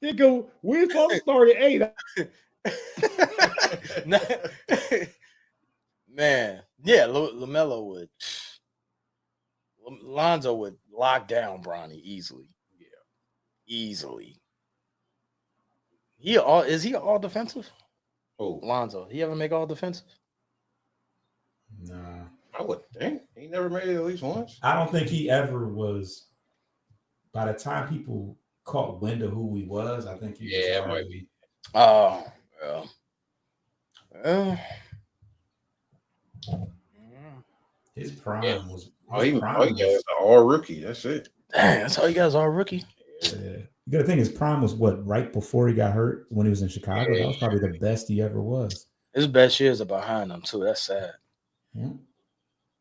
He go, we're supposed to start at 8. Man, yeah, LaMelo would. Lonzo would lock down Bronny easily. Yeah. Easily. Is he all defensive? Oh, Lonzo. He ever make all defensive? Nah. I would think he never made it at least once. I don't think he ever was. By the time people caught wind of who he was, I think he was Yeah, it already, might be. Oh, well. his prime Yeah. was. All His he prime got is an all rookie. That's it. Dang, that's all you guys are rookie. Yeah. You got to think his prime was what, right before he got hurt when he was in Chicago. That was probably the best he ever was. His best years are behind him too. That's sad. Yeah.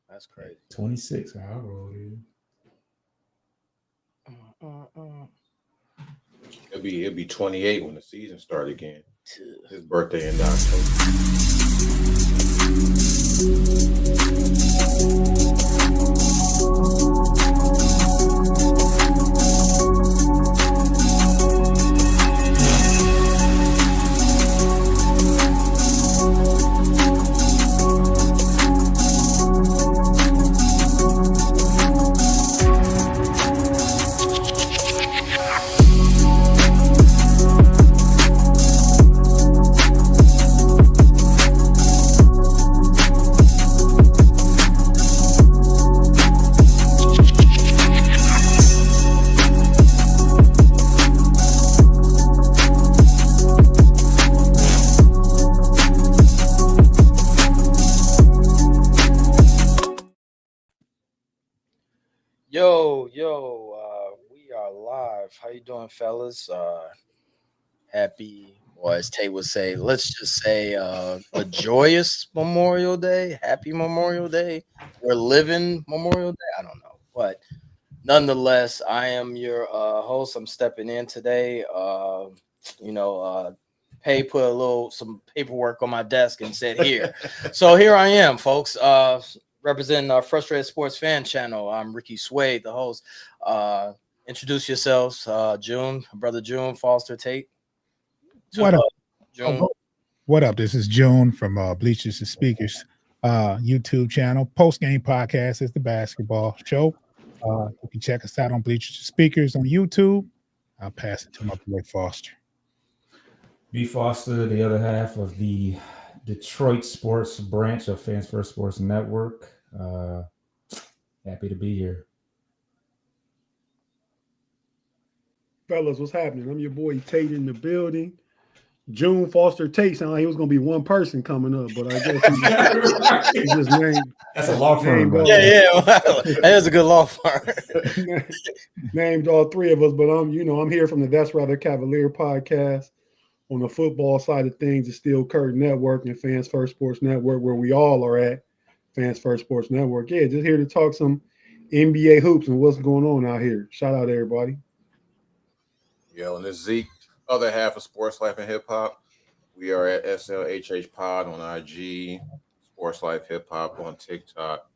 That's crazy. 26, however old he is. It'll be 28 when the season starts again. His birthday in October. Yo, we are live. How you doing, fellas? Happy, or as Tay would say, let's just say a joyous Memorial Day. Happy Memorial Day. We're living Memorial Day. I don't know, but nonetheless, I am your host. I'm stepping in today. Pay put some paperwork on my desk and said here. So here I am, folks. Representing our Frustrated Sports Fan channel. I'm Ricky Swade, the host. Introduce yourselves, Brother June Foster Tate. What up? June? What up? This is June from Bleachers to Speakers YouTube channel. Post game podcast is the basketball show. You can check us out on Bleachers to Speakers on YouTube. I'll pass it to my boy Foster. B. Foster, the other half of the Detroit sports branch of Fans First Sports Network. Happy to be here. Fellas, what's happening? I'm your boy Tate in the building. June Foster Tate sounded like he was going to be one person coming up, but I guess he's just named. That's a law firm. Wow. That is a good law firm. Named all three of us, but I'm here from the That's Rather Cavalier podcast. On the football side of things, the Steel Curtain Network and Fans First Sports Network, where we all are at, Fans First Sports Network. Yeah, just here to talk some NBA hoops and what's going on out here. Shout out to everybody. Yo, and this Zeke, other half of Sports Life and Hip Hop. We are at SLHH Pod on IG, Sports Life Hip Hop on TikTok,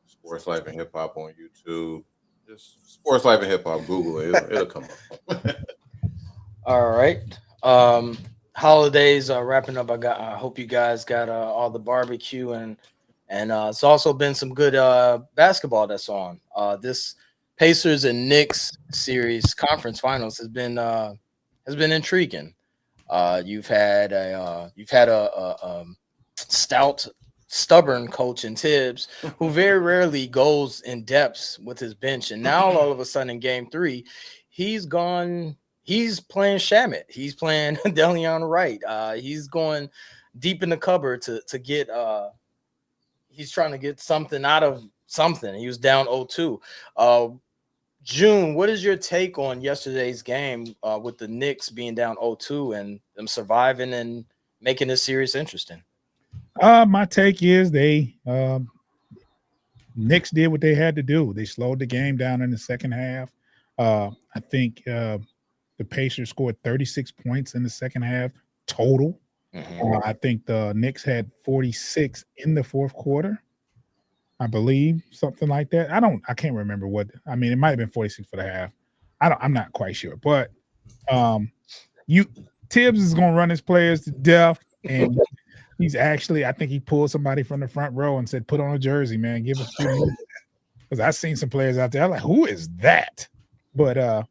Sports Life and Hip Hop on YouTube. Just Sports Life and Hip Hop, Google it. It'll come up. All right. Holidays are wrapping up. I hope you guys got all the barbecue and it's also been some good basketball that's on. This Pacers and Knicks series conference finals has been intriguing. You've had a stout, stubborn coach in Tibbs who very rarely goes in depth with his bench, and now all of a sudden in Game 3, he's gone. He's playing Shamit. He's playing Delion Wright. He's going deep in the cupboard to get. He's trying to get something out of something. He was down 0-2. June, what is your take on yesterday's game with the Knicks being down 0-2 and them surviving and making this series interesting? My take is Knicks did what they had to do. They slowed the game down in the second half. I think the Pacers scored 36 points in the second half total. Mm-hmm. I think the Knicks had 46 in the fourth quarter, I believe, something like that. I can't remember what. I mean, it might have been 46 for the half. I'm not quite sure, but Tibbs is gonna run his players to death, and he's actually, I think he pulled somebody from the front row and said, "Put on a jersey, man. Give us a few minutes." Because I've seen some players out there. I'm like, who is that? But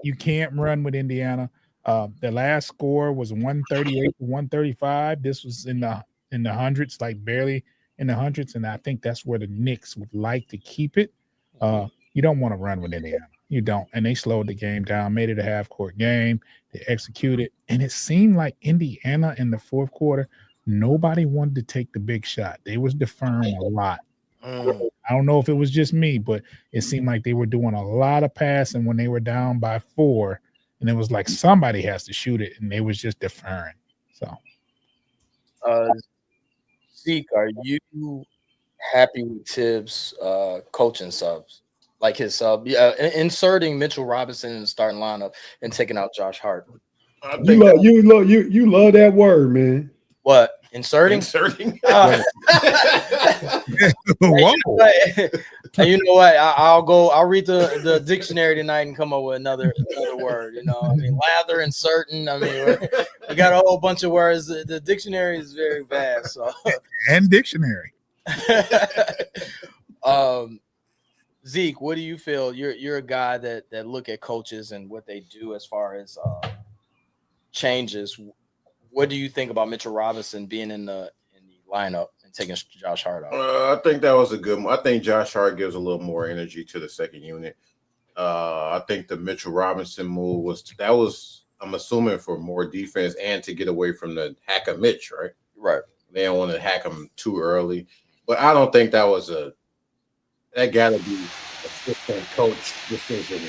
you can't run with Indiana. The last score was 138 to 135. This was in the hundreds, like barely in the hundreds, and I think that's where the Knicks would like to keep it. You don't want to run with Indiana. You don't. And they slowed the game down, made it a half-court game. They executed, and it seemed like Indiana in the fourth quarter, nobody wanted to take the big shot. They was deferring a lot. I don't know if it was just me, but it seemed like they were doing a lot of passing when they were down by 4, and it was like somebody has to shoot it, and they was just deferring. So, Zeke, are you happy with Tibbs' coaching subs? Like his sub, inserting Mitchell Robinson in the starting lineup and taking out Josh Hart. You love that word, man. What? Inserting? Whoa. You know what? I'll read the dictionary tonight and come up with another word. I mean, lather and certain. I mean, we got a whole bunch of words. The dictionary is very vast. So. And dictionary. Zeke, what do you feel? You're a guy that look at coaches and what they do as far as changes. What do you think about Mitchell Robinson being in the lineup and taking Josh Hart out? I think that was a good one. I think Josh Hart gives a little more energy to the second unit. I think the Mitchell Robinson move was I'm assuming for more defense and to get away from the hack of Mitch, right? Right. They don't want to hack him too early. But I don't think that was that got to be assistant coach decision.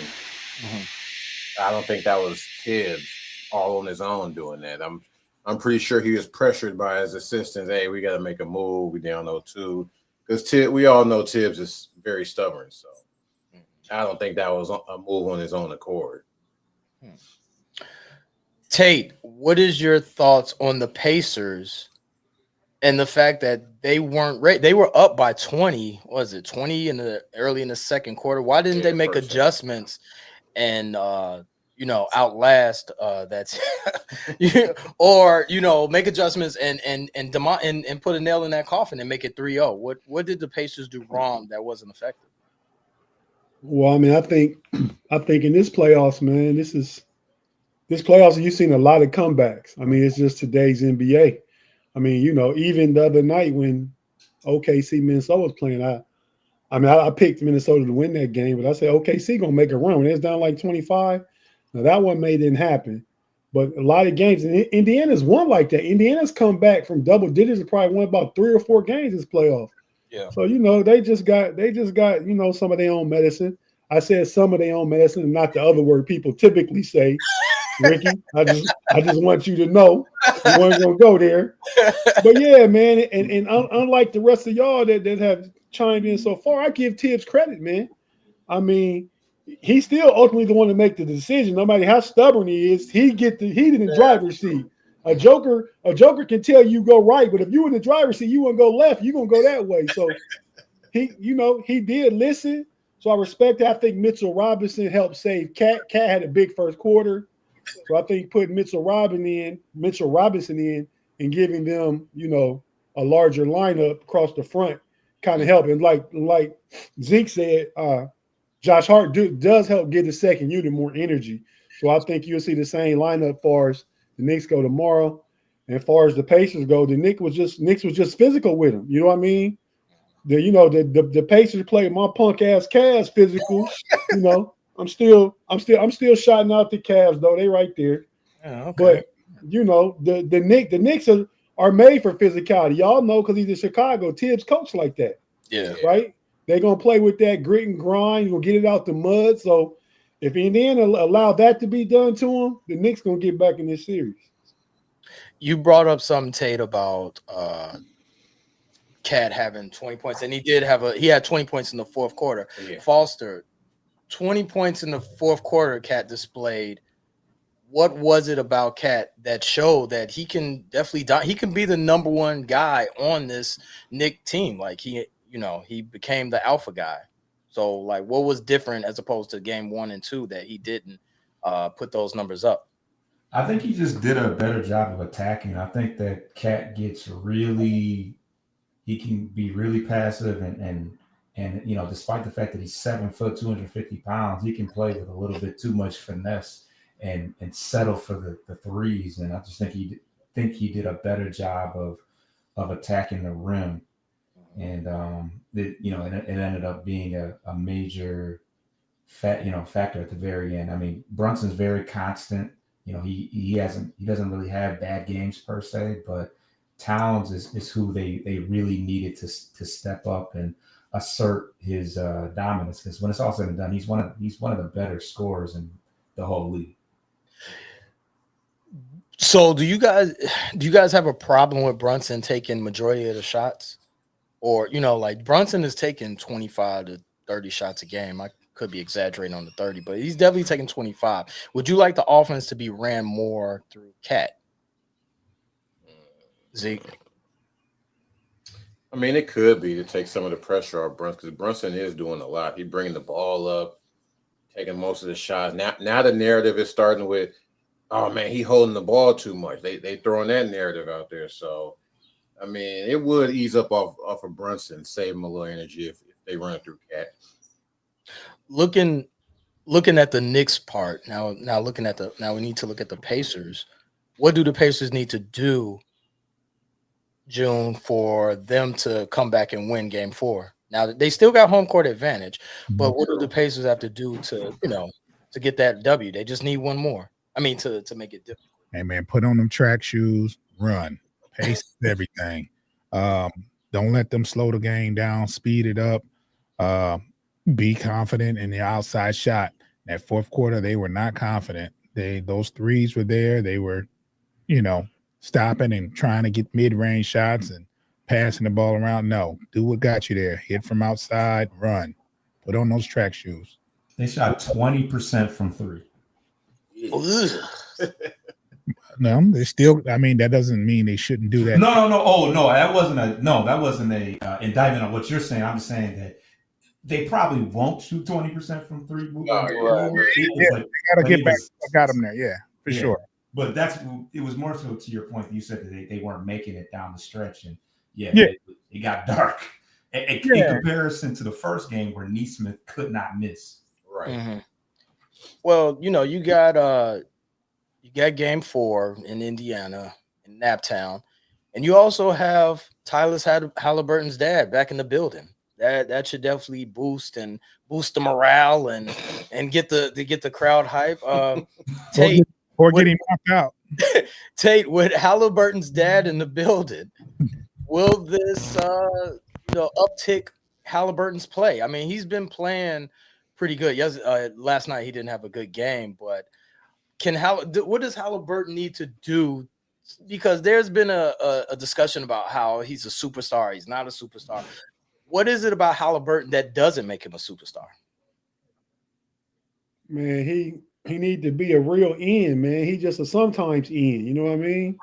I don't think that was Tibbs all on his own doing that. I'm pretty sure he was pressured by his assistants. Hey, we got to make a move. We down 0-2 because we all know Tibbs is very stubborn. So I don't think that was a move on his own accord. Tate, what is your thoughts on the Pacers and the fact that they weren't ready? They were up by 20. What was it 20 early in the second quarter? Why didn't they make adjustments and outlast that's or make adjustments and put a nail in that coffin and make it 3-0? What did the Pacers do wrong that wasn't effective? Well, I mean, I think in this playoffs, man, this playoffs, you've seen a lot of comebacks. I mean, it's just today's NBA. I mean, even the other night when OKC Minnesota was playing, I picked Minnesota to win that game, but I said OKC gonna make a run when it's down like 25. Now that one didn't happen, but a lot of games, and Indiana's won like that. Indiana's come back from double digits and probably won about 3 or 4 games this playoff. Yeah. So they just got some of their own medicine. I said some of their own medicine, and not the other word people typically say. Ricky, I just want you to know you weren't gonna go there. But yeah, man, and unlike the rest of y'all that have chimed in so far, I give Tibbs credit, man. I mean, he's still ultimately the one to make the decision. No matter how stubborn he is, he's in the driver's seat. A joker can tell you go right, but if you in the driver's seat, you want to go left, you're gonna go that way. So he did listen. So I respect it. I think Mitchell Robinson helped save Cat. Cat had a big first quarter. So I think putting Mitchell Robinson in and giving them, a larger lineup across the front kind of helped. And like Zeke said, Josh Hart does help give the second unit more energy. So I think you'll see the same lineup far as the Knicks go tomorrow. And as far as the Pacers go, the Knicks was just physical with them. You know what I mean? The Pacers played my punk ass Cavs physical, I'm still shouting out the Cavs though. They right there. Yeah, okay. But the Knicks are made for physicality. Y'all know because he's in Chicago. Tibbs coach like that. Yeah. Right? They're gonna play with that grit and grind. You're gonna get it out the mud. So if Indiana allow that to be done to them, the Knicks gonna get back in this series. You brought up something, Tate, about Cat having 20 points, and he had 20 points in the fourth quarter. Yeah. Foster, 20 points in the fourth quarter Cat displayed. What was it about Cat that showed that he can definitely he can be the number one guy on this Knick team? Like he became the alpha guy. So like what was different as opposed to game 1 and 2 that he didn't put those numbers up? I think he just did a better job of attacking. I think that Cat gets really, he can be really passive and you know, despite the fact that he's 7 foot, 250 pounds, he can play with a little bit too much finesse and settle for the threes. And I just think he did a better job of attacking the rim. And it ended up being a major factor at the very end. I mean, Brunson's very constant. You know, he doesn't really have bad games per se, but Towns is who they really needed to step up and assert his dominance, because when it's all said and done, he's one of the better scorers in the whole league. So do you guys have a problem with Brunson taking majority of the shots? Or, you know, like Brunson is taking 25 to 30 shots a game. I could be exaggerating on the 30, but he's definitely taking 25. Would you like the offense to be ran more through Cat? Zeke? I mean, it could be to take some of the pressure off Brunson, because Brunson is doing a lot. He's bringing the ball up, taking most of the shots. Now the narrative is starting with, oh man, he holding the ball too much. They throwing that narrative out there. So, I mean, it would ease up off of Brunson, save him a little energy if they run it through Cat. Looking at the Knicks part now we need to look at the Pacers. What do the Pacers need to do, June, for them to come back and win Game 4? Now they still got home court advantage, but what do the Pacers have to do to get that W? They just need one more. I mean, to make it difficult. Hey man, put on them track shoes, run, pace everything. Don't let them slow the game down, speed it up. Be confident in the outside shot. That fourth quarter, they were not confident. Those threes were there. They were, stopping and trying to get mid-range shots and passing the ball around. No, do what got you there. Hit from outside, run. Put on those track shoes. They shot 20% from three. No, they still. I mean, that doesn't mean they shouldn't do that. No. Oh no, that wasn't a indictment on what you're saying. I'm just saying that they probably won't shoot 20% from three. They gotta get back. I got them there. Yeah, for sure. But it was more so to your point that you said that they weren't making it down the stretch, and it got dark. In comparison to the first game where Neesmith could not miss. Right. Mm-hmm. Well, you got Game 4 in Indiana, in Naptown, and you also have Tyrese Halliburton's dad back in the building. That should definitely boost the morale and get the crowd hype. Tate, or get him knocked out. Tate, with Halliburton's dad in the building, will this uptick Halliburton's play? I mean, he's been playing pretty good. Yes, last night he didn't have a good game, but what does Halliburton need to do? Because there's been a discussion about how he's a superstar. He's not a superstar. What is it about Halliburton that doesn't make him a superstar? Man, he need to be a real end, man. He just a sometimes end. You know what I mean?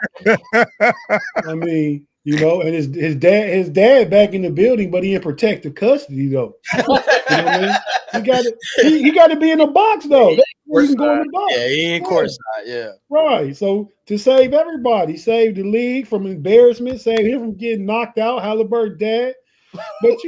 I mean, and his dad back in the building, but he in protective custody though. You know what I mean? He got to be in the box though. That's where he can go in the box. Yeah, he ain't courtside. Yeah, right. So to save everybody, save the league from embarrassment, save him from getting knocked out. Halliburton dad, but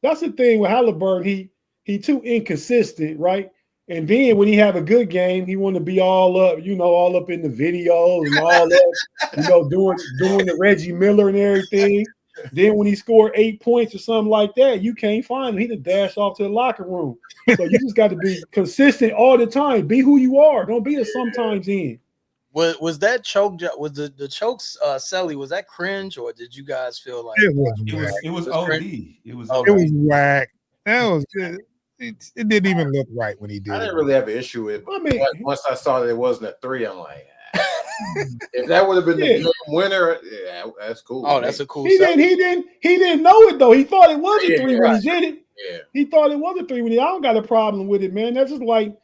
that's the thing with Halliburton. He too inconsistent, right? And then when he have a good game, he want to be all up, all up in the videos and all up, doing the Reggie Miller and everything. Then when he scored 8 points or something like that, you can't find him. He just dash off to the locker room. So you just got to be consistent all the time. Be who you are. Don't be a sometimes in. Was that choke? Was the chokes, Selly? Was that cringe, or did you guys feel like it was OD? It was whack. That was good. It didn't even look right when he did. I didn't really have an issue with it. I mean, once I saw that it wasn't a three, I'm like, if that would have been the game winner, yeah, that's cool. Oh, that's a cool. He didn't know it though. He thought it was a three when he did it. Yeah, he thought it was a three when I don't got a problem with it, man. That's just like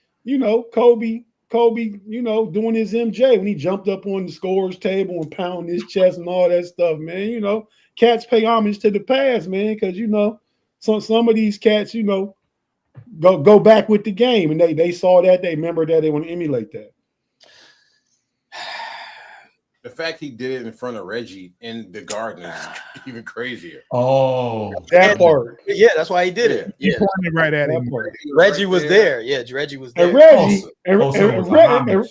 Kobe, doing his MJ when he jumped up on the scores table and pounding his chest and all that stuff, man. Cats pay homage to the past, man, because some of these cats, go back with the game, and they saw that, they remember that, they want to emulate that. The fact he did it in front of Reggie in the Garden is even crazier. Oh, That part. Yeah, that's why he did it. He Yeah, pointed right at That him. part. Reggie was there. Yeah, Reggie was there. And Reggie, so and, it was a and, homage.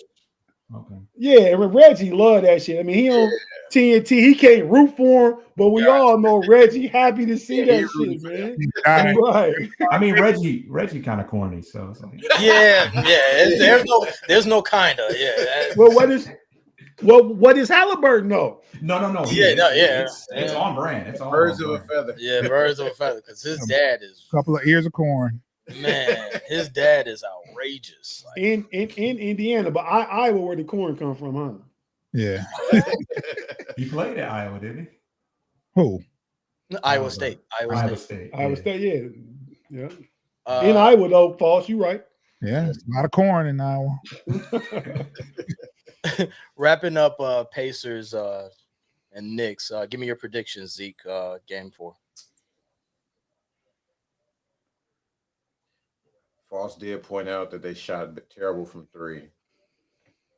Okay. yeah, and Reggie loved that shit. I mean, he on TNT, he can't root for him, but we all know Reggie happy to see Yeah, he that rooted shit, for man. He died. Right. I mean, Reggie kind of corny, so it's like, Yeah. There's no kinda. Yeah. Well, what is Halliburton though? no. Yeah, no, yeah. It's on brand. It's all Birds on of a brand. feather. Yeah, birds of a feather. Because his dad is Couple of ears of corn. man. His dad is outrageous. Like, In Indiana, but Iowa where the corn come from, huh? Yeah. He played at Iowa, didn't he? Who? Iowa State. Iowa State. Iowa yeah. State, yeah. Uh, In Iowa though, false. You right. Yeah. It's a lot of corn in Iowa. wrapping up Pacers and Knicks. Give me your predictions, Zeke. Game 4. Foss did point out that they shot terrible from 3.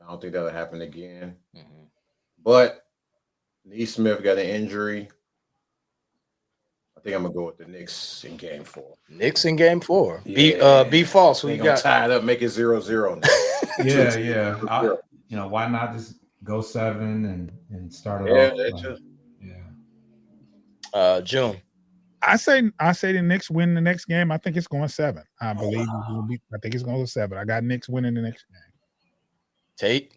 I don't think that'll happen again. Mm-hmm. But Neesmith got an injury. I think I'm gonna go with the Knicks in game 4. Knicks in game 4. Yeah. Be false. Who They you gonna got? tie it up, make it 0-0 now. Yeah. Why not just go 7 and start it Yeah, off? that like, too. yeah. June. I say the Knicks win the next game. I think it's going 7. I believe it will be. I think it's going to go 7. I got Knicks winning the next game. Tate.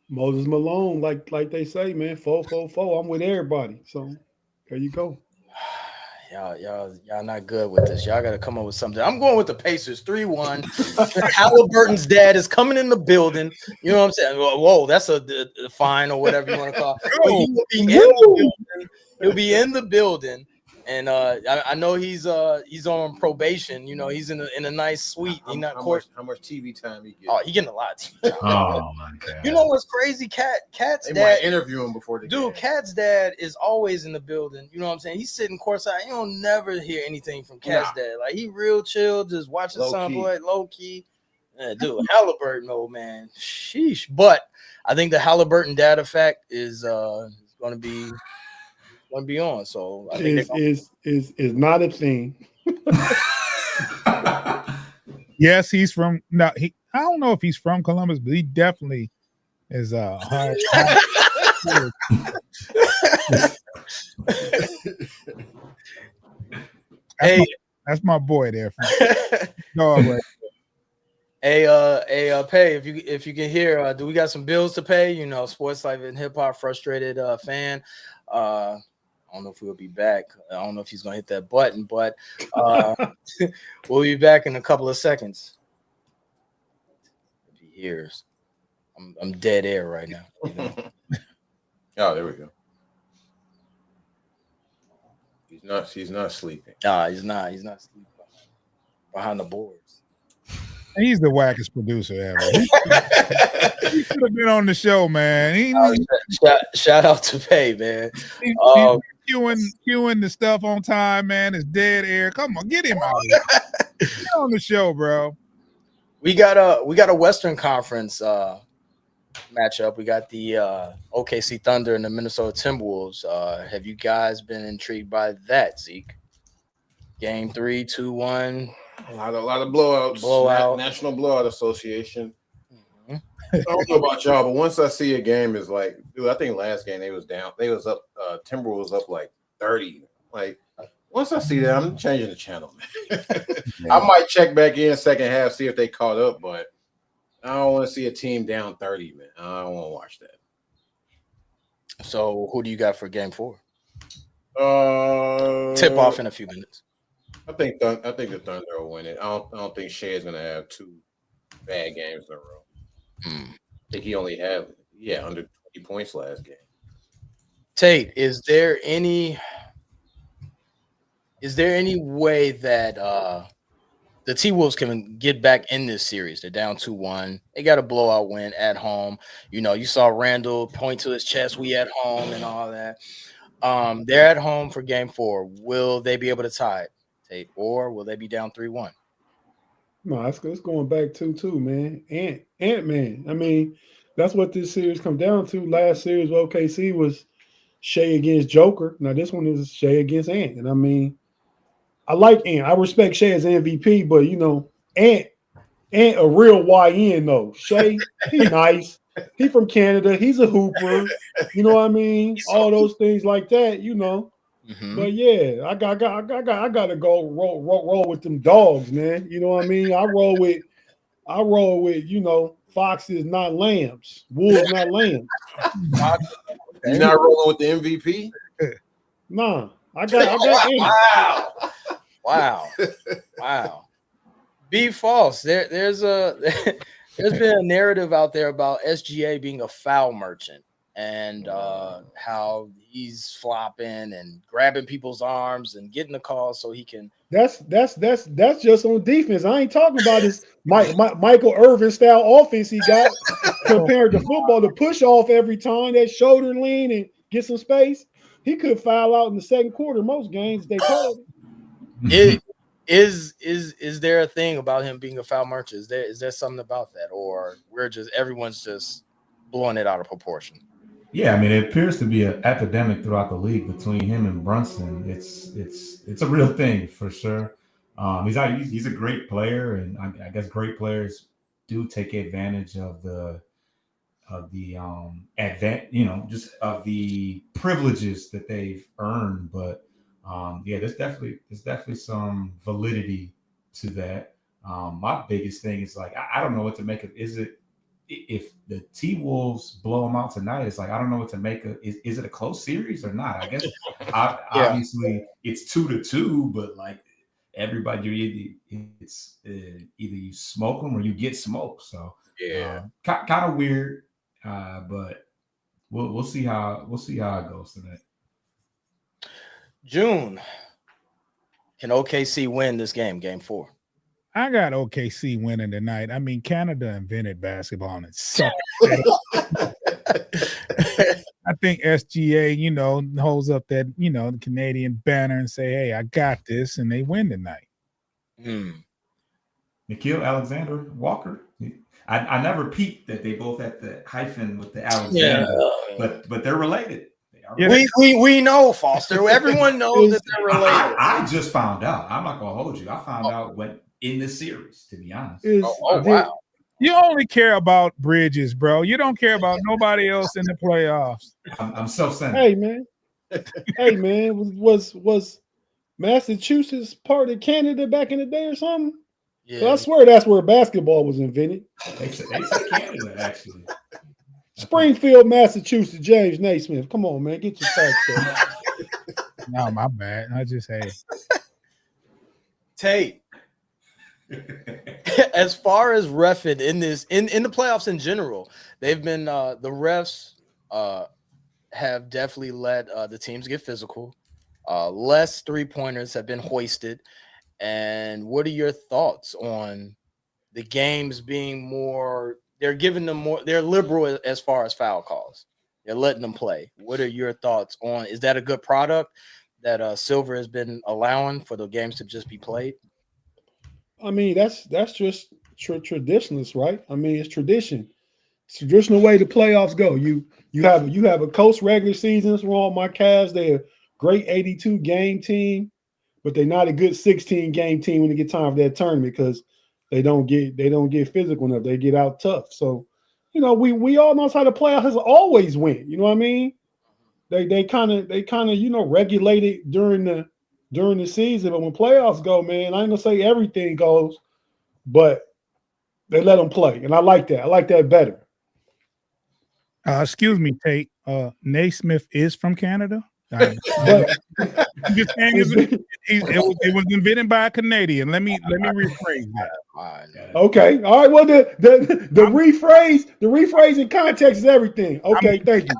Moses Malone, like they say, man, 4-4-4. I'm with everybody. So there you go. Y'all not good with this. Y'all got to come up with something. I'm going with the Pacers 3-1. Halliburton's dad is coming in the building. You know what I'm saying? Whoa, that's a fine or whatever you want to call it. But he will be in the building. He'll be in the building. And I know he's on probation. You know, he's in a nice suite. He not court. How much TV time he gets? Oh, he getting a lot of TV time. Oh my god. You know what's crazy? Cat's They dad. might interview him before the game. Cat's dad is always in the building. You know what I'm saying? He's sitting courtside. You don't never hear anything from Cat's dad. Like he real chill, just watching something like low key. Yeah, dude, Halliburton, old man. Sheesh. But I think the Halliburton dad effect is going to be on. So I think is not a thing. Yes, he's from. No, I don't know if he's from Columbus, but he definitely is. That's my boy there. Dog, right? Hey, Pay, if you can hear, do we got some bills to pay? You know, Sports Life and Hip Hop frustrated fan. I don't know if we'll be back. I don't know if he's gonna hit that button, but we'll be back in a couple of seconds. If he hears, I'm dead air right now. You know? Oh, there we go. He's not sleeping. Nah, he's not. He's not sleeping behind the boards. He's the wackest producer ever. He should have been on the show, man. Shout out to Pay, man. He's queuing the stuff on time, man. It's dead air. Come on, get him out here. Get on the show, bro. We got a Western Conference matchup. We got the OKC Thunder and the Minnesota Timberwolves. Have you guys been intrigued by that, Zeke? Game 3, 2-1. A lot of blowouts. Blowout. National Blowout Association. Mhm. I don't know about y'all, but once I see a game is like, dude, I think last game they was down. They was up. Timberwolves up like 30. Like once I see that, I'm changing the channel, man. I might check back in second half, see if they caught up, but I don't want to see a team down 30, man. I don't want to watch that. So who do you got for game 4? Tip Tip off in a few minutes. I think the Thunder will win it. I don't think Shea is gonna have 2 bad games in a row. I think he only had under 20 points last game. Tate, is there any way that the T-Wolves can get back in this series? They're down 2-1. They got a blowout win at home. You know, you saw Randall point to his chest, we at home and all that. They're at home for game 4. Will they be able to tie it, Tate, or will they be down 3-1? No, it's going back 2-2, man. Ant-Man. I mean, That's what this series come down to. Last series with OKC was Shea against Joker. Now this one is Shea against Ant. And I mean, I like Ant. I respect Shea as MVP, but you know, Ant a real YN though. Shea, he nice. He from Canada. He's a hooper. You know what I mean? All those things like that, you know. Mhm. But yeah, I got to go roll with them dogs, man. You know what I mean? I roll with you know, foxes, not lambs, wolves, not lambs. You're not rolling with the MVP? Nah, I got Ant. Wow. Be false. There's been a narrative out there about SGA being a foul merchant and how he's flopping and grabbing people's arms and getting the call so he can. That's just on defense. I ain't talking about this Michael Irvin style offense he got compared to football. To push off every time, that shoulder lean and get some space. He could foul out in the second quarter most games. They called It is there a thing about him being a foul merchant? Is there something about that, or everyone's just blowing it out of proportion? Yeah, I mean, it appears to be an epidemic throughout the league between him and Brunson. It's a real thing for sure. He's a great player, and I guess great players do take advantage of the just of the privileges that they've earned. But yeah, there's definitely some validity to that. My biggest thing is like I don't know what to make of. Is it if the T-Wolves blow them out tonight? It's like I don't know what to make of. Is it a close series or not? I guess obviously it's 2-2, but like everybody, it's either you smoke them or you get smoked. So kind of weird. But we'll see how it goes tonight. June, can OKC win this game? Game 4. I got OKC winning tonight. I mean, Canada invented basketball and it sucked. I think SGA, you know, holds up that, you know, the Canadian banner and say, "Hey, I got this," and they win tonight. Nickeil Alexander Walker. I never peeped that they both had the hyphen with the Alexander, but they're related. We know, Foster. Everyone knows that they're related. I just found out. I'm not gonna hold you. I found out when in the series, to be honest. Wow. You only care about Bridges, bro. You don't care about nobody else in the playoffs. I'm self-centered. Hey man, was Massachusetts part of Canada back in the day or something? Yeah, I swear that's where basketball was invented. They said Canada, actually. Springfield, Massachusetts. James Naismith. Come on, man, get your facts straight. No, my bad. I just Tate. As far as reffing in the playoffs in general, they've been the refs have definitely let the teams get physical. Less 3-pointers have been hoisted. And what are your thoughts on the games being more? They're giving them more. They're liberal as far as foul calls. They're letting them play. What are your thoughts on? Is that a good product that Silver has been allowing for the games to just be played? I mean, that's just traditionalist, right? I mean, it's tradition. It's the traditional way the playoffs go. You have a close regular season. What's wrong with my Cavs? They're a great 82 game team, but they're not a good 16 game team when they get time for that tournament because they don't get physical enough. They get out tough. So, you know, we all know how the playoffs has always win. You know what I mean? They kind of you know regulate it during the season, but when playoffs go, man, I ain't gonna say everything goes, but they let them play, and I like that. I like that better. Excuse me, Tate. Naismith is from Canada. But it was invented by a Canadian. Let me rephrase that. Okay. All right. Well, the rephrase in context is everything. Okay. Thank you.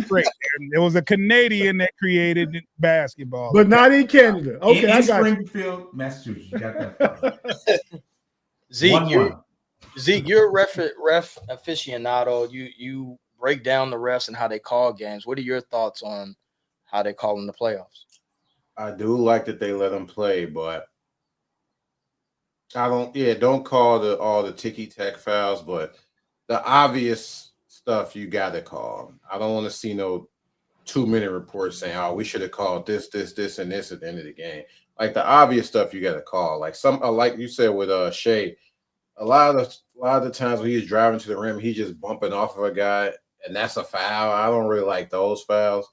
Straight. There was a Canadian that created basketball, but not in Canada. Okay. In Springfield, Massachusetts. You got that. Zeke, you're a ref aficionado. You break down the refs and how they call games. What are your thoughts on how they call in the playoffs? I do like that they let them play, but I don't call all the ticky-tack fouls, but the obvious stuff you got to call. I don't want to see no 2-minute report saying, "Oh, we should have called this, and this at the end of the game." Like the obvious stuff you got to call. Like like you said with Shea, a lot of the times when he's driving to the rim, he's just bumping off of a guy, and that's a foul. I don't really like those fouls.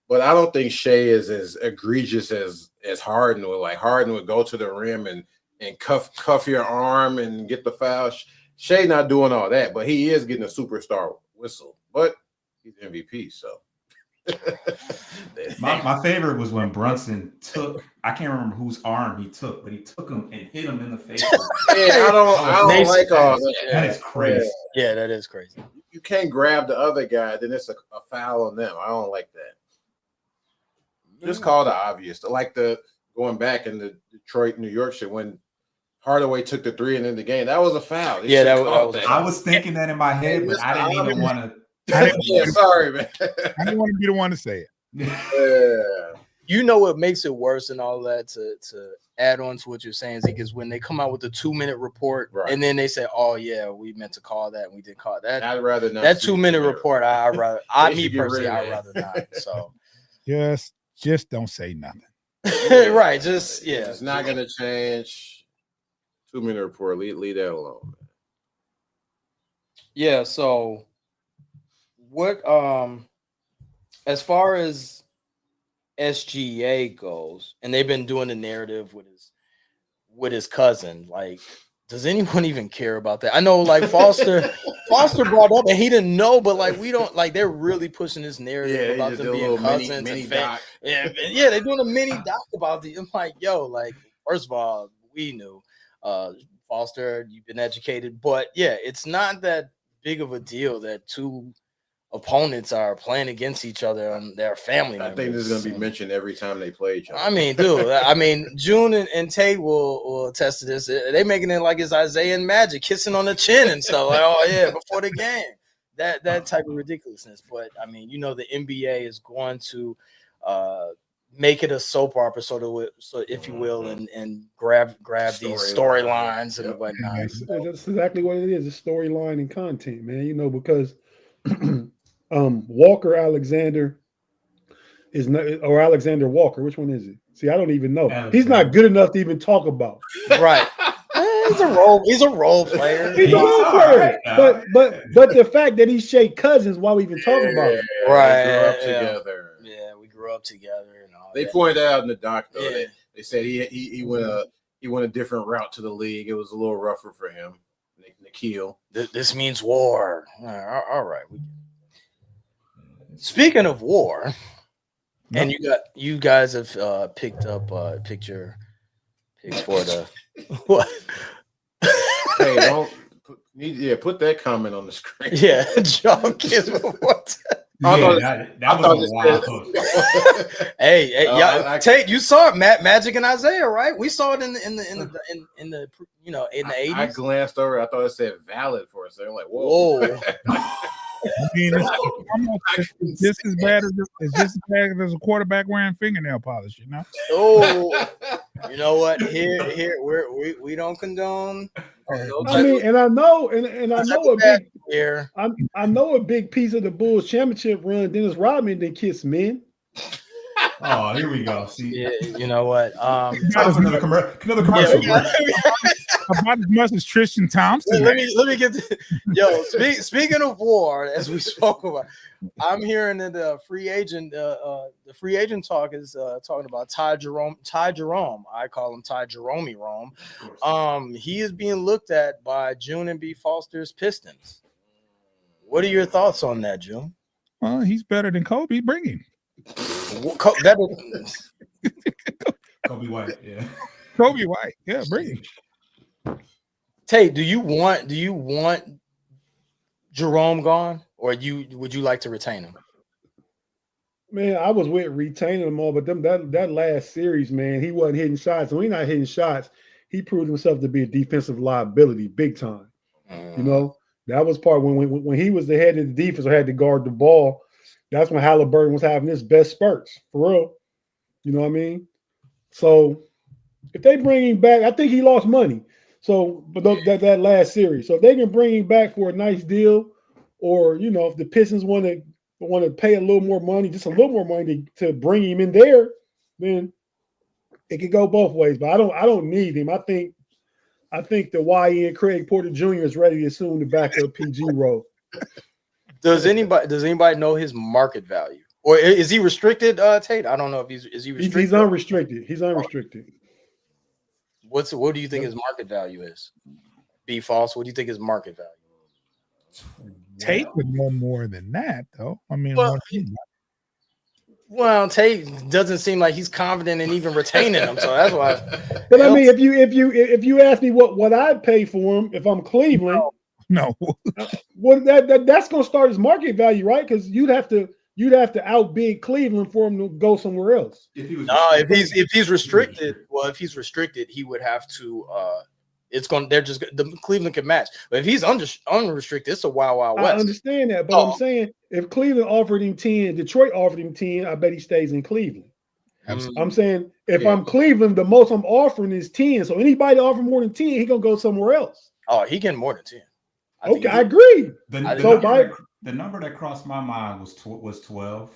But I don't think Shea is as egregious as Harden would. Like Harden would go to the rim and cuff your arm and get the foul. Shea not doing all that, but he is getting a superstar whistle. But he's MVP, so. My favorite was when Brunson took, I can't remember whose arm he took, but he took him and hit him in the face. Yeah, I don't like all that. That is crazy. Yeah, that is crazy. You can't grab the other guy, then it's a foul on them. I don't like that. Just call the obvious. Like the going back in the Detroit, New York shit when Hardaway took the 3 and in the game. That was a foul. Yeah, that was I was thinking that in my head, but I didn't even want to. Yeah, sorry, man. I didn't want to be the one to say it. Yeah. You know what makes it worse and all that to add on to what you're saying, Zeke, is when they come out with a 2-minute report and then they say, "Oh yeah, we meant to call that and we didn't call that." I'd rather not. That 2-minute report. I'd rather not. So just don't say nothing. Right. Just It's not gonna change. 2-minute report. Leave that alone. Man. Yeah. So what? As far as SGA goes, and they've been doing the narrative with his cousin. Like, does anyone even care about that? I know, like Foster brought up, and he didn't know, but like we don't like. They're really pushing this narrative about them being cousins. Mini doc. Yeah, they're doing a mini doc about the. I'm like, yo, like first of all, we knew, Foster, you've been educated, but yeah, it's not that big of a deal that two opponents are playing against each other and their family members. I think this is going to be mentioned every time they play each other. I mean, dude, June and Tate will attest to this. They making it like it's Isaiah and Magic kissing on the chin and stuff. Like, oh yeah, before the game. That type of ridiculousess. But I mean, the NBA is going to make it a soap opera, so if you will, and grab these storylines and whatnot. That's exactly what it is. It's storyline and content, man. Because Walker Alexander is not, or Alexander Walker. Which one is it? See, I don't even know. He's not good enough to even talk about. Right. He's a role player. He's a role player. But the fact that he's Shea Cousins, why we even talk about it? Right. We grew up together. Yeah, we grew up together and all. They pointed out in the doc though. Yeah. They said he went a different route to the league. It was a little rougher for him. Nikhil. This means war. All right. Speaking of war, and you guys have picked up picks for the what? Hey, put that comment on the screen. Yeah, John Kiss. What? That was a wild hook. Hey, y'all, Tate, you saw it, Magic and Isaiah, right? We saw it in the 80s. I glanced over. I thought it said valid for a second. I'm like, whoa. I mean, it's just as bad as a quarterback wearing fingernail polish, Oh, you know what? Here we don't condone. I mean, and I know a big piece of the Bulls championship run. Dennis Rodman didn't kiss men. Oh, here we go. See, yeah, you know what? Another commercial. About as much as Tristan Thompson. Let me get speaking of war, as we spoke about, I'm hearing that the free agent talk is talking about Ty Jerome. I call him Ty Jerome Rome. He is being looked at by June and B. Foster's Pistons. What are your thoughts on that, June? Well, he's better than Kobe. Bring him. Kobe White, yeah. Kobe White, yeah, bring him. Tate, do you want Jerome gone, or would you like to retain him? Man, I was with retaining them all, but that last series, man, he wasn't hitting shots. When he's not hitting shots, he proved himself to be a defensive liability, big time. That was part when he was the head of the defense or had to guard the ball. That's when Halliburton was having his best spurts, for real. You know what I mean? So if they bring him back, I think he lost money. So, but that last series, so if they can bring him back for a nice deal, or if the Pistons want to pay a little more money, just a little more money to bring him in there, then it could go both ways. But I don't need him. I think the YN Craig Porter Jr. is ready to assume the backup PG role. Does anybody know his market value, or is he restricted, Tate? I don't know if is he restricted. He's unrestricted. He's unrestricted. What do you think his market value is? Be false. What do you think his market value? Tate would know more than that, though. I mean, well, Tate doesn't seem like he's confident in even retaining him, so that's why. But I mean, if you ask me what I'd pay for him if I'm Cleveland, no, well, that's going to start his market value, right? Because you'd have to outbid Cleveland for him to go somewhere else. If he's restricted, he would have to. The Cleveland can match, but if he's unrestricted, it's a wild west. I understand that, but I'm saying if Cleveland offered him 10, Detroit offered him 10, I bet he stays in Cleveland. Absolutely. I'm saying if I'm Cleveland, the most I'm offering is 10. So anybody offer more than 10, he gonna go somewhere else. Oh, he getting more than 10. I agree. The number that crossed my mind was 12.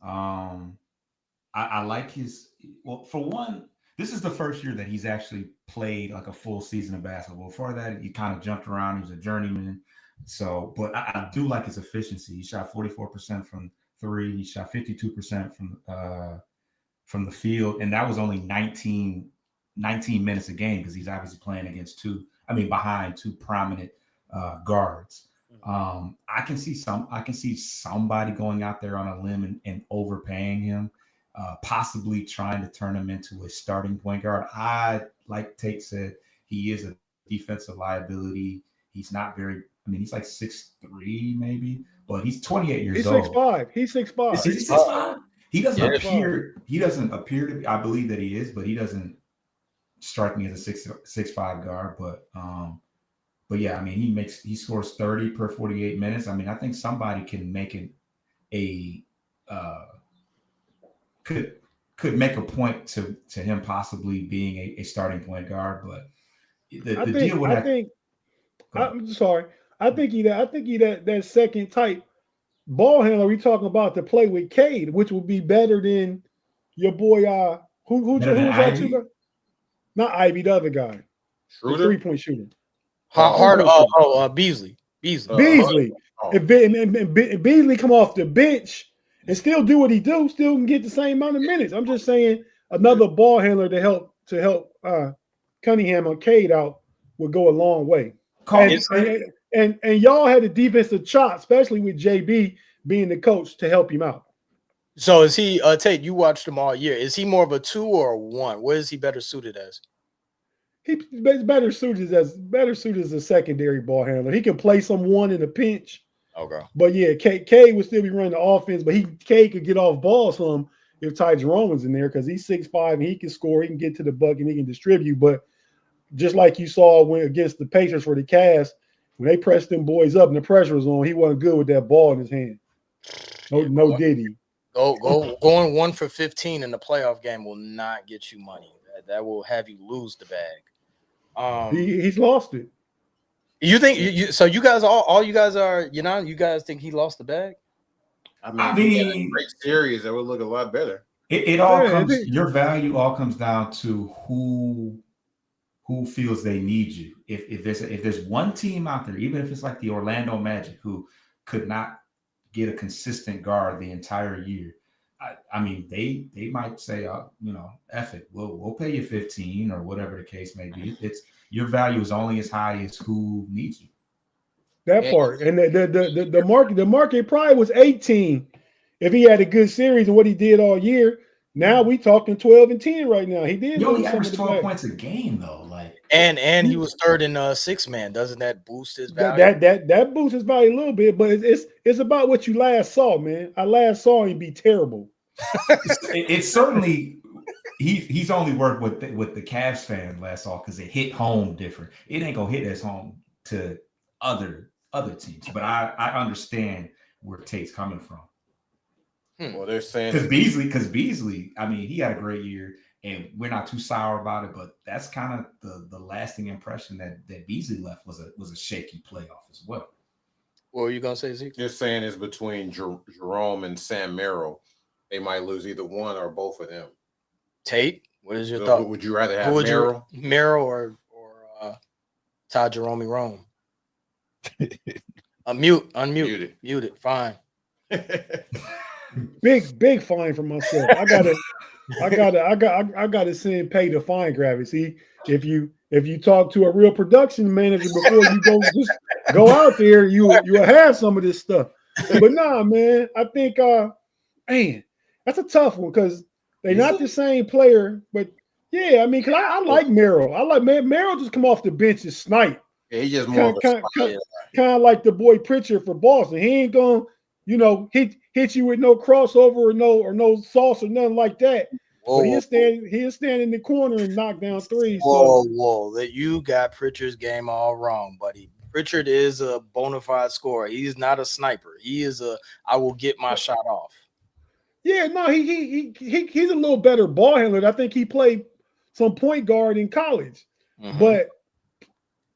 I like his. Well, for one, this is the first year that he's actually played like a full season of basketball. Before that, he kind of jumped around. He was a journeyman. So, but I do like his efficiency. He shot 44% from three. He shot 52% from the field, and that was only 19 minutes a game because he's obviously playing behind two prominent guards. I can see somebody going out there on a limb and overpaying him. Possibly trying to turn him into a starting point guard. Like Tate said, he is a defensive liability. He's not very. He's like 6'3", maybe, but he's 28 years old. He's 6'5". Is he 6'5"? He doesn't appear. He doesn't appear to be. I believe that he is, but he doesn't strike me as a 6'5" guard. But yeah, he scores 30 per 48 minutes. I think somebody can make it could make a point to him possibly being a starting point guard, but I think he that second type ball handler we talking about to play with Cade, which would be better than your boy who's that two guy? Not Ivy, the other guy, the 3-point shooter. Beasley. If Beasley come off the bench and still do what he do, still can get the same amount of minutes. I'm just saying another ball handler to help Cunningham or Cade out would go a long way. And y'all had the defensive chop, especially with JB being the coach to help him out. So is he Tate, you watched him all year. Is he more of a 2 or a 1? Where is he better suited as? He's better suited as a secondary ball handler. He can play someone in a pinch. Okay. But yeah, K would still be running the offense, but K could get off ball some if Ty Jerome was in there because he's 6'5" and he can score, he can get to the bucket, and he can distribute. But just like you saw when against the Pacers for the Cavs, when they pressed them boys up and the pressure was on, he wasn't good with that ball in his hand. No did he. Going 1 for 15 in the playoff game will not get you money. That will have you lose the bag. He's lost it. You think so? You guys all you guys are you guys think he lost the bag? He had a great series that would look a lot better. It all comes. Your value all comes down to who feels they need you. If there's one team out there, even if it's like the Orlando Magic, who could not get a consistent guard the entire year, they might say, F it, we'll pay you 15 or whatever the case may be. It's your value is only as high as who needs you. That part, and the market probably was 18 if he had a good series and what he did all year. Now we talking 12 and 10 right now. He only averaged 12 points a game though, and he was third in 6-man. Doesn't that boost his value? That boosts his value a little bit, but it's about what you last saw, man. I last saw him be terrible. It's certainly. He's only worked with the Cavs fan last all because it hit home different. It ain't gonna hit as home to other teams, but I understand where Tate's coming from. Well, they're saying because Beasley, he had a great year, and we're not too sour about it. But that's kind of the lasting impression that Beasley left was a shaky playoff as well. What were you gonna say, Zeke? Just saying it's between Jerome and Sam Merrill. They might lose either one or both of them. Tate, what is your So thought? would you rather Who have would Merrill? you Merrill or Todd Jerome Rome? Unmute. Muted. Fine. Big fine for myself. I gotta send pay to fine grab it. See, if you talk to a real production manager before you go out there, you'll have some of this stuff. But nah, man, I think man, that's a tough one because they're not the same player. But yeah, I mean, cause I like Merrill. I like Merrill just come off the bench and snipe. Yeah, he's just more Kind of like the boy Pritchard for Boston. He ain't gonna, hit you with no crossover or no sauce or nothing like that. Whoa, But he'll stand in the corner and knock down threes. Whoa! That you got Pritchard's game all wrong, buddy. Pritchard is a bona fide scorer. He's not a sniper. He is I will get my shot off. Yeah, no, he's a little better ball handler. I think he played some point guard in college, but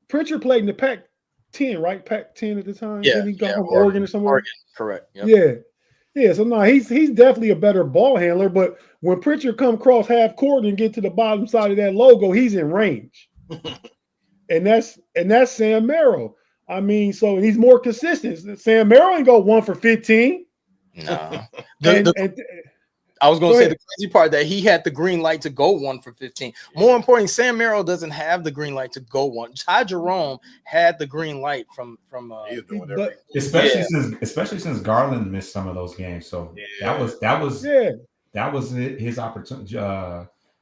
Pritchard played in the Pac-10, right? Pac-10 at the time. Yeah, Didn't he go from Oregon or somewhere? Oregon, correct. Yep. Yeah. So no, he's definitely a better ball handler. But when Pritchard come across half court and get to the bottom side of that logo, he's in range, and that's Sam Merrill. I mean, so he's more consistent. Sam Merrill ain't go 1 for 15. No. I was going to say the crazy part that he had the green light to go 1 for 15. More importantly, Sam Merrill doesn't have the green light to go 1. Ty Jerome had the green light from especially since Garland missed some of those games. So that was his opportunity.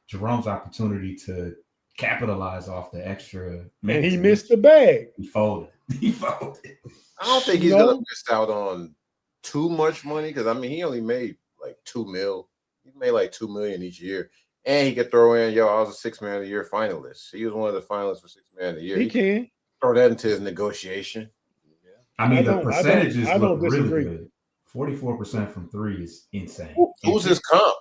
Jerome's opportunity to capitalize off the extra. And he missed the bag. He folded. I don't think he's gonna miss out on too much money because I mean he only made like $2 million. He made like $2 million each year, and he could throw in, I was a 6th man of the year finalist. He was one of the finalists for 6th man of the year. He can throw that into his negotiation. I mean, the percentages look really good. 44% from 3 is insane. Who's his comp?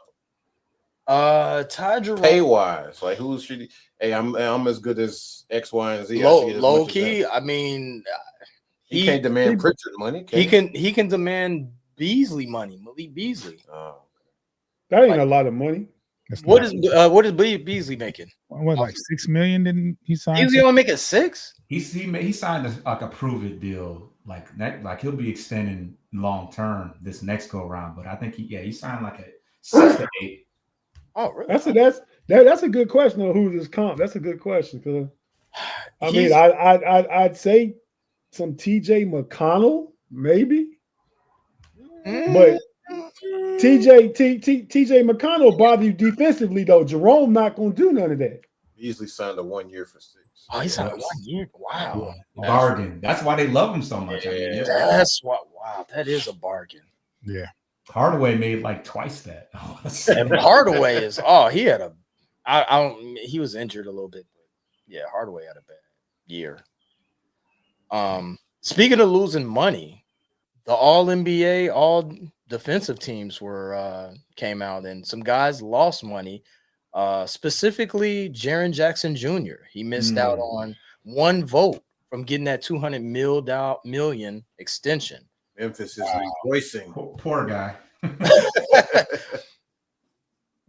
Ty Jerome. Pay wise, like who's should he? Hey, I'm as good as X, Y, and Z. Low key. I mean, he can't demand Pritchard money. He can demand Beasley money. Malik Beasley. That ain't a lot of money. What is Beasley making? What, like $6 million? Didn't he sign? Beasley only making 6. He signed a prove it deal. Like he'll be extending long term this next go around. But I think he signed like a 6 to 8. Oh, really? That's a good question on who's his comp. That's a good question because I mean I'd say some TJ McConnell maybe, but TJ McConnell bother you defensively though. Jerome not gonna do none of that. Beasley signed a 1 year for 6. Oh, he signed 1 year. Wow, bargain. That's why they love him so much. I mean, that is a bargain. Yeah. Hardaway made like twice that. And Hardaway is he was injured a little bit, but yeah, Hardaway had a bad year. Speaking of losing money, the all NBA, all defensive teams came out and some guys lost money. Specifically Jaren Jackson Jr. He missed out on 1 vote from getting that $200 million extension. Memphis is rejoicing. Poor guy.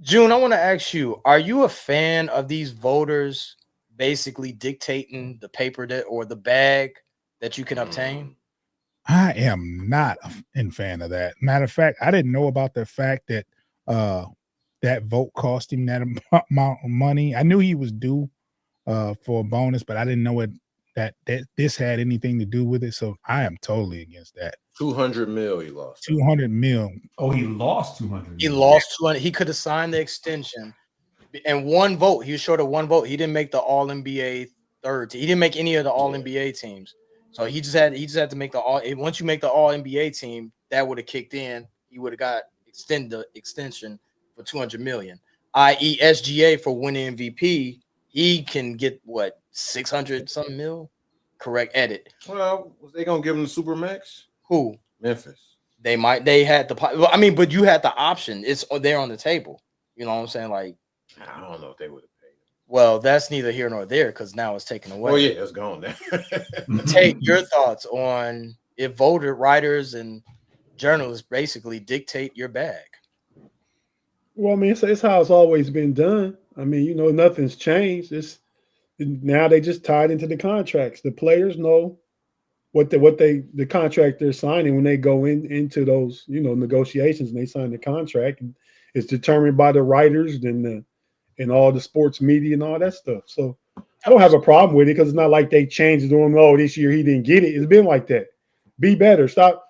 June, I want to ask you, are you a fan of these voters basically dictating the paper or the bag that you can obtain? I am not a fan of that. Matter of fact, I didn't know about the fact that that vote cost him that amount of money. I knew he was due for a bonus, but I didn't know that this had anything to do with it. So I am totally against that. 200 mil he lost. 200 mil. Oh, he lost 200. He lost 200. He could have signed the extension and 1 vote. He was short of 1 vote. He didn't make the All NBA third. He didn't make any of the All NBA teams. So he just had to make the All. Once you make the All NBA team, that would have kicked in. He would have got the extension for 200 million. I.e. SGA for winning MVP. He can get what 600 something mil. Correct. Edit. Well, was they gonna give him the Supermax? Who? Memphis. They had the. I mean, but you had the option. It's there on the table. You know what I'm saying? Like, I don't know if they would have paid. Well, that's neither here nor there because now it's taken away. Oh yeah, it's gone now. Take your thoughts on if voter writers and journalists basically dictate your bag. Well, I mean, it's how it's always been done. I mean, you know, nothing's changed. It's now they just tied into the contracts. The players know what the contract they're signing when they go into those, you know, negotiations and they sign the contract, and it's determined by the writers and all the sports media and all that stuff. So I don't have a problem with it because it's not like they changed it on him. Oh, this year he didn't get it. It's been like that. Be better. Stop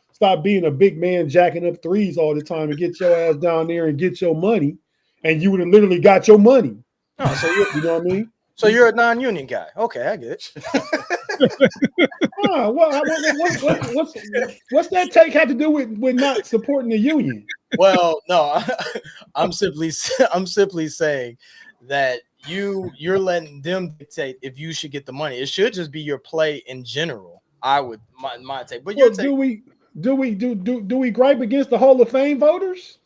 being a big man jacking up threes all the time and get your ass down there and get your money, and you would have literally got your money. Oh, so You know what I mean? so you're a non-union guy. Okay, I get it. What's that take have to do with not supporting the union? Well, no, I'm simply saying that you're letting them dictate if you should get the money. It should just be your play in general. I would my take, but Well, your take. do we gripe against the Hall of Fame voters?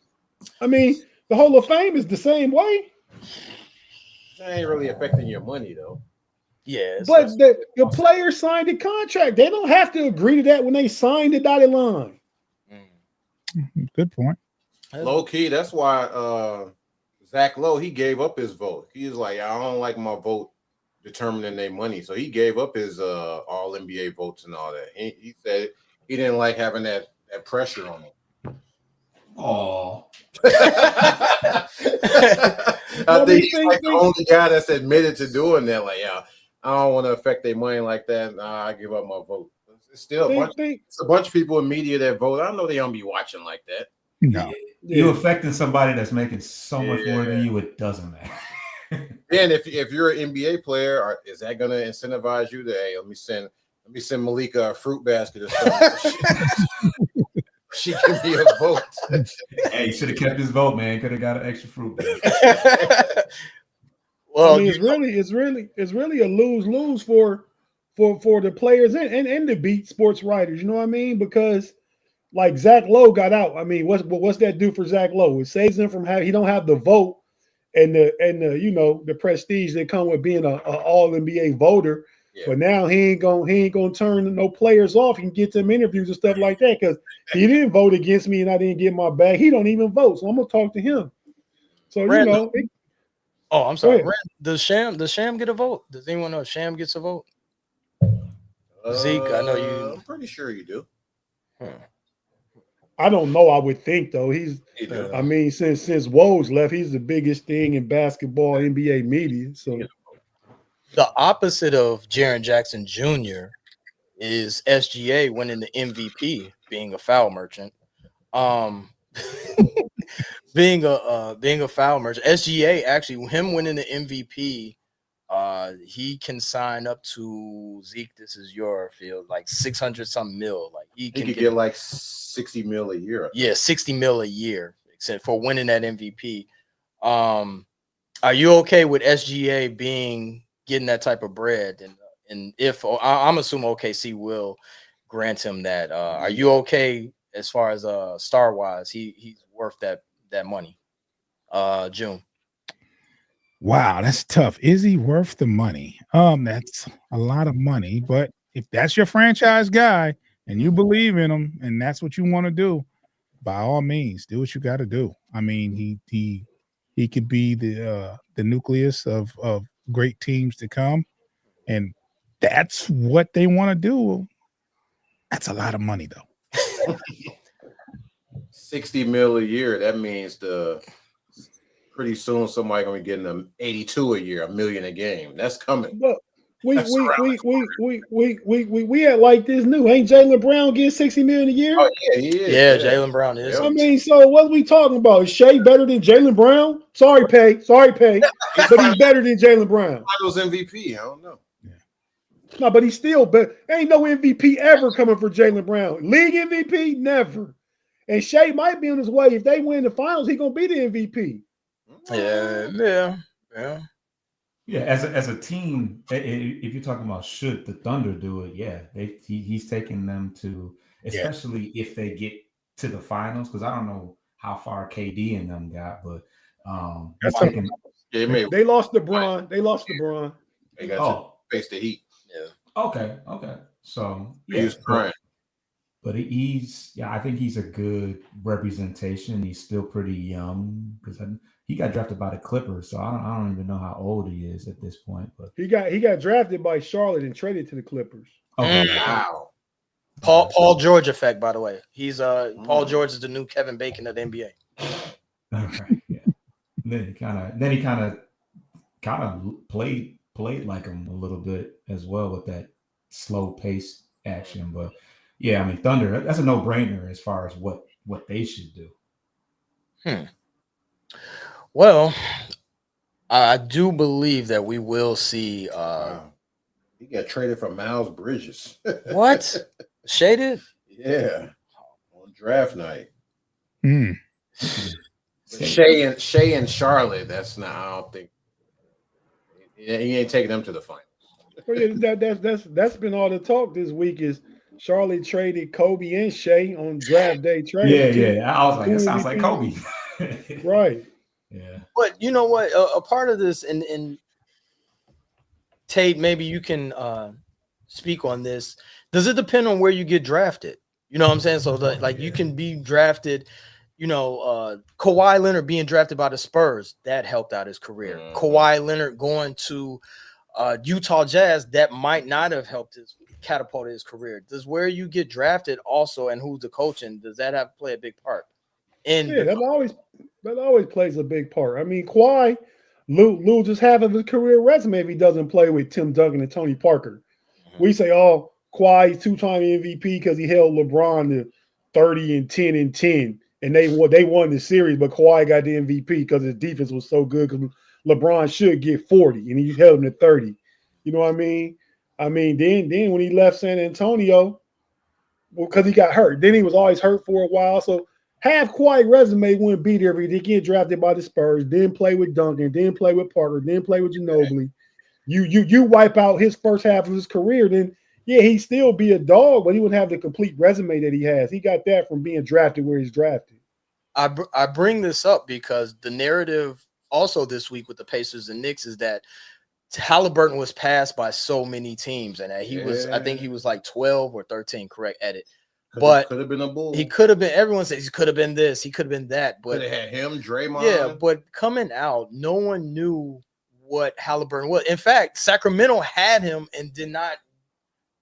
I mean, the Hall of Fame is the same way, That ain't really affecting your money though. Yeah, but the players signed the contract. They don't have to agree to that when they sign the dotted line. Good point. Low key, that's why Zach Lowe, he gave up his vote. He was like, I don't like my vote determining their money. So he gave up his all NBA votes and all that. He said he didn't like having that pressure on him. Oh, I think he's like the only guy that's admitted to doing that. Like, yeah, I don't want to affect their money like that. Nah, I give up my vote. It's still it's a bunch of people in media that vote. I know they don't be watching like that. No. You're affecting somebody that's making so much more than you. It doesn't matter. And if you're an NBA player, is that going to incentivize you to, hey, let me send Malika a fruit basket or something? She give me a vote. Hey, you should have kept his vote, man. Could have got an extra fruit basket. Well, I mean, it's really a lose-lose for the players and the beat sports writers. You know what I mean? Because like Zach Lowe got out. I mean, what's that do for Zach Lowe? It saves him from he don't have the vote and the you know the prestige that come with being a all NBA voter. Yeah. But now he ain't gonna turn no players off. He can get them interviews and stuff like that because he didn't vote against me and I didn't get my bag. He don't even vote, so I'm gonna talk to him. So Random. I'm sorry. Does Sham get a vote? Does anyone know if Sham gets a vote? Zeke, I know you. I'm pretty sure you do. I don't know. I would think though. I mean, since Woj left, he's the biggest thing in basketball NBA media. So the opposite of Jaren Jackson Jr. is SGA winning the MVP, being a foul merchant. Being a foul merchant, SGA actually him winning the MVP. He can sign up to Zeke. This is your field, like 600 something mil. Like he can get like 60 mil a year. Yeah, 60 mil a year, except for winning that MVP. Are you okay with SGA getting that type of bread? And if I'm assuming OKC will grant him that, are you okay as far as star wise? He's worth that money. June. Wow, that's tough. Is he worth the money? That's a lot of money, but if that's your franchise guy and you believe in him and that's what you want to do, by all means, do what you got to do. I mean, he could be the nucleus of great teams to come, and that's what they want to do. That's a lot of money, though. 60 mil a year. That means pretty soon somebody gonna be getting them 82 a year, $1 million a game. That's coming. But we had like this new. Ain't Jaylen Brown getting 60 million a year? Oh yeah, he is. Yeah, Jaylen Brown is. I mean, so what are we talking about? Is Shea better than Jaylen Brown? Sorry, Pay, but he's better than Jaylen Brown. Finals MVP. I don't know. No, but he's still better. Ain't no MVP ever coming for Jaylen Brown. League MVP, never. And Shea might be on his way. If they win the finals, he's gonna be the MVP. Yeah. As a team, if you're talking about should the Thunder do it, yeah, he's taking them to, especially if they get to the finals, because I don't know how far KD and them got, but they lost LeBron. They lost LeBron. They got to face the Heat. Yeah. Okay. So he was crying. but I think he's a good representation. He's still pretty young because he got drafted by the Clippers, so I don't even know how old he is at this point. But he got drafted by Charlotte and traded to the Clippers. okay, Wow. Paul George effect, by the way. He's Paul George is the new Kevin Bacon of the NBA. okay, yeah. Then he kind of played like him a little bit as well with that slow pace action. But yeah, I mean Thunder, that's a no-brainer as far as what they should do. Well, I do believe that we will see Wow. He got traded for Miles Bridges. what? Shaded? Yeah. On draft night. Hmm. But Shea and Charlotte, that's not, I don't think he ain't taking them to the finals. Well, yeah, that's been all the talk this week is Charlotte traded Kobe and Shea on draft day trade. Yeah. I was like, it sounds like Kobe. Right. Yeah. But you know what? A part of this, and Tate, maybe you can speak on this. Does it depend on where you get drafted? You know what I'm saying? So you can be drafted, Kawhi Leonard being drafted by the Spurs, that helped out his career. Kawhi Leonard going to Utah Jazz, that might not have helped catapulted his career. Does where you get drafted also and who's the coaching, does that have to play a big part? Yeah, that always plays a big part. I mean, Kawhi loses half of his career resume if he doesn't play with Tim Duncan and Tony Parker. We say, oh, Kawhi two-time MVP because he held LeBron to 30 and 10 and 10, and they won the series, but Kawhi got the MVP because his defense was so good because LeBron should get 40, and he held him to 30. You know what I mean? I mean, then when he left San Antonio, because he got hurt, then he was always hurt for a while, so half Kawhi resume wouldn't be there if he did get drafted by the Spurs, then play with Duncan, then play with Parker, then play with Ginobili. You wipe out his first half of his career, then yeah, he'd still be a dog, but he wouldn't have the complete resume that he has. He got that from being drafted where he's drafted. I bring this up because the narrative also this week with the Pacers and Knicks is that Halliburton was passed by so many teams, and that he was, I think he was like 12 or 13, correct edit. But could have been a bull. He could have been. Everyone says he could have been this. He could have been that. But could have had him, Draymond. Yeah, but coming out, no one knew what Halliburton was. In fact, Sacramento had him and did not.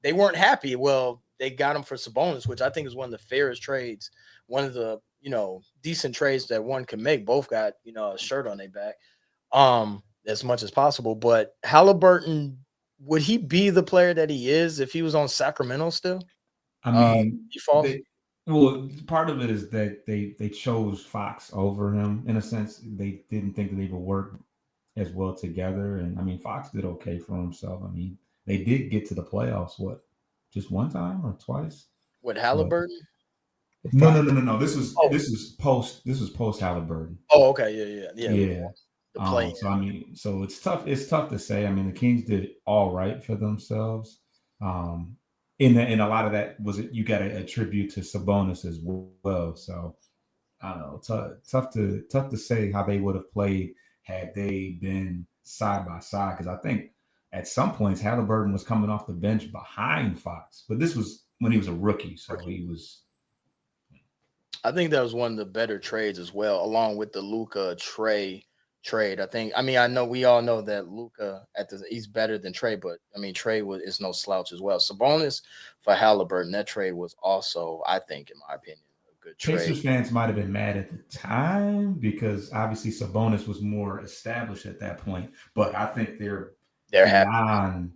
They weren't happy. Well, they got him for Sabonis, which I think is one of the fairest trades. One of the decent trades that one can make. Both got a shirt on their back, as much as possible. But Halliburton, would he be the player that he is if he was on Sacramento still? I mean, part of it is that they chose Fox over him in a sense. They didn't think that they would work as well together. And I mean, Fox did okay for himself. I mean, they did get to the playoffs. What, just one time or twice? With Halliburton? No. This was post Halliburton. Oh, okay, yeah. The play. So I mean, so it's tough. It's tough to say. I mean, the Kings did all right for themselves. In a lot of that was it. You got to attribute to Sabonis as well. So I don't know. Tough to say how they would have played had they been side by side. Because I think at some points Halliburton was coming off the bench behind Fox, but this was when he was a rookie, so he was. I think that was one of the better trades as well, along with the Luka Trey trade. I know we all know that Luka he's better than Trey, but I mean Trey is no slouch as well. Sabonis for Halliburton, that trade was also, I think, in my opinion, a good trade. Pacers fans might have been mad at the time because obviously Sabonis was more established at that point, but I think they're happy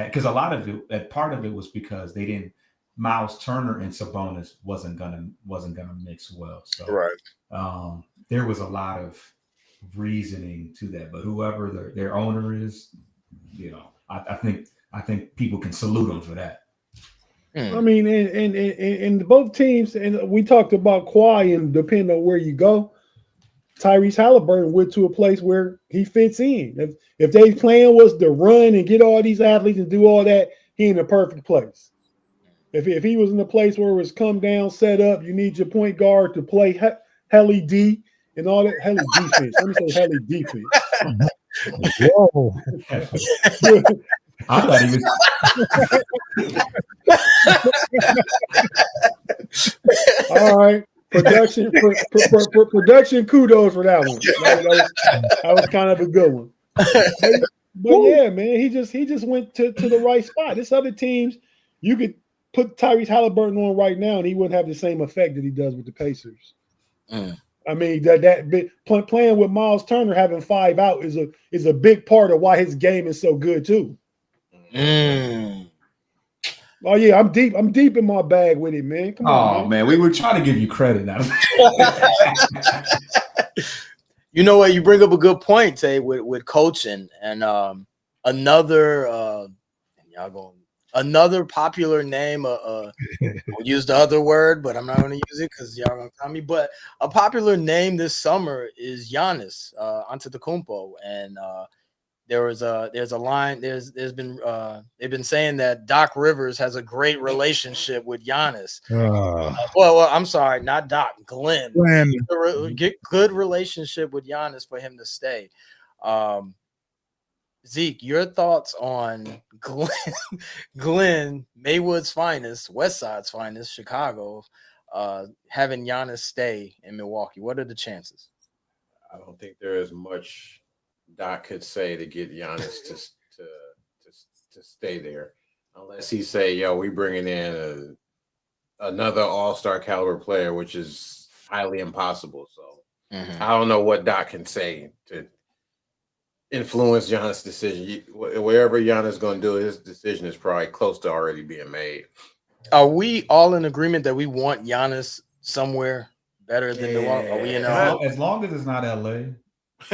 because a lot of it, part of it was because they didn't. Miles Turner and Sabonis wasn't gonna mix well. So right. There was a lot of reasoning to that, but whoever their owner is, I think people can salute them for that. I mean, and both teams, and we talked about Kawhi, and depending on where you go, Tyrese Halliburton went to a place where he fits in. If their plan was to run and get all these athletes and do all that, he in the perfect place. If he was in a place where it was come down, set up, you need your point guard to play heli D and all that heli defense. Let me say heli defense. Whoa. I thought he was. All right. Production production kudos for that one. That was kind of a good one. But yeah, man, he just went to the right spot. This other teams, you could put Tyrese Halliburton on right now, and he wouldn't have the same effect that he does with the Pacers. I mean, playing with Miles Turner having 5 out is a big part of why his game is so good too. Oh yeah, I'm deep in my bag with it, man. Come on, man. We were trying to give you credit now. You know what? You bring up a good point, Tay, with coaching and another popular name. I'll use the other word, but I'm not going to use it because y'all gonna call me. But a popular name this summer is Giannis Antetokounmpo, and there's a line. There's been they've been saying that Doc Rivers has a great relationship with Giannis. Well, I'm sorry, not Doc. Glenn. Get good relationship with Giannis for him to stay. Zeke, your thoughts on Glenn Maywood's finest, West Side's finest, Chicago, having Giannis stay in Milwaukee? What are the chances? I don't think there is much Doc could say to get Giannis to stay there, unless he say, "Yo, we bringing in another All-Star caliber player," which is highly impossible. So I don't know what Doc can say to influence Giannis' decision. Wherever Giannis going to do, his decision is probably close to already being made. Are we all in agreement that we want Giannis somewhere better than Milwaukee? Are we in as long as it's not LA.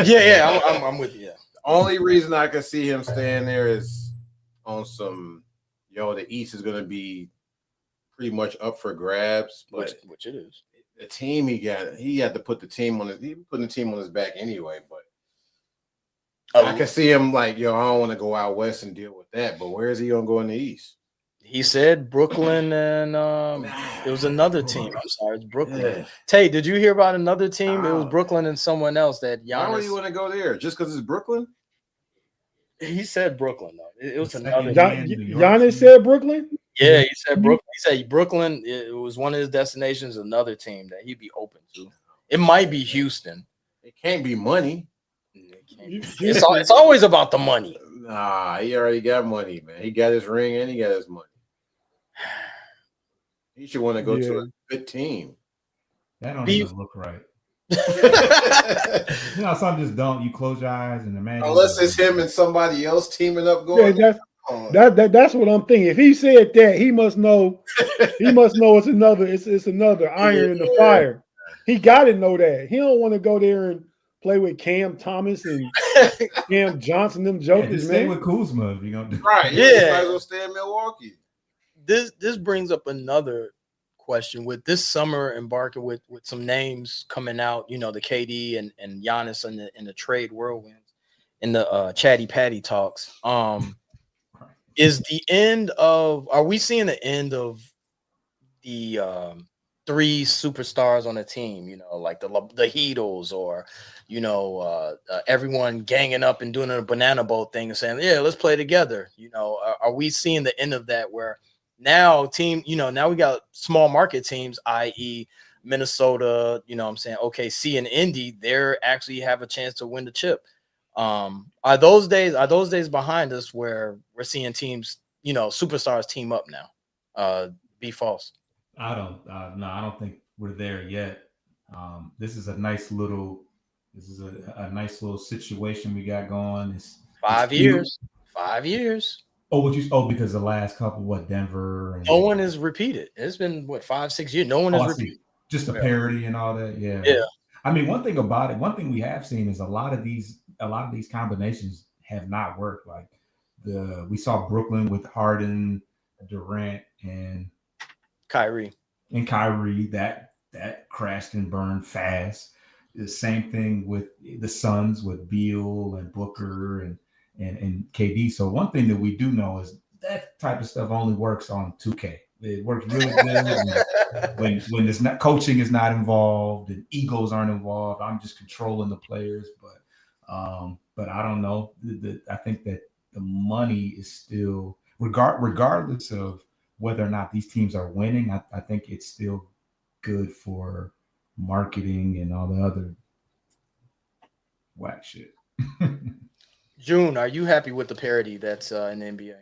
Yeah, I'm with you. Only reason I can see him staying there is on some, the East is going to be pretty much up for grabs, but which it is. The team he had to put the team on his back anyway, but I can see him like, I don't want to go out west and deal with that, but where is he going to go in the East? He said Brooklyn, and it was another team. I'm sorry, it's Brooklyn. Yeah. Tay, did you hear about another team? It was Brooklyn and someone else that Giannis. Why would you want to go there? Just because it's Brooklyn? He said Brooklyn, though. It was another. Giannis said Brooklyn? Yeah, he said Brooklyn. He said Brooklyn. It was one of his destinations. Another team that he'd be open to. It might be Houston. It can't be money. It's always about the money. Nah, he already got money, man. He got his ring and he got his money. He should want to go to a good team. That don't even look right. Some just don't. You close your eyes and imagine. Unless it's him and somebody else teaming up going. Yeah, that's what I'm thinking. If he said that, he must know. It's another iron in the fire. He got to know that. He don't want to go there and play with Cam Thomas and Cam Johnson, them jokers, stay with Kuzma if you're gonna do right. Yeah, might as well stay in Milwaukee. This brings up another question with this summer embarking with some names coming out. The KD and Giannis in the trade whirlwinds in the Chatty Patty talks. Is the end of? Are we seeing the end of the 3 superstars on a team? Like the Heatles or. Everyone ganging up and doing a banana boat thing and saying, yeah, let's play together. Are we seeing the end of that where now now we got small market teams, i.e. Minnesota, OKC and Indy, they're actually have a chance to win the chip. Are those days behind us where we're seeing teams, superstars team up now? Be false. I don't think we're there yet. This is a nice little situation we got going. It's 5 years. 5 years. Because the last couple, Denver? No one is repeated. It's been 5-6 years. No one is repeated. Just a parody and all that. Yeah. Yeah. I mean, one thing we have seen is a lot of these combinations have not worked. Like we saw Brooklyn with Harden, Durant, and Kyrie. That crashed and burned fast. The same thing with the Suns with Beal and Booker and KD. So one thing that we do know is that type of stuff only works on 2K. It works really good when it's not coaching is not involved and egos aren't involved. I'm just controlling the players, but I don't know. I think that the money is still regardless of whether or not these teams are winning. I think it's still good for marketing and all the other whack shit. June, are you happy with the parity that's in the NBA?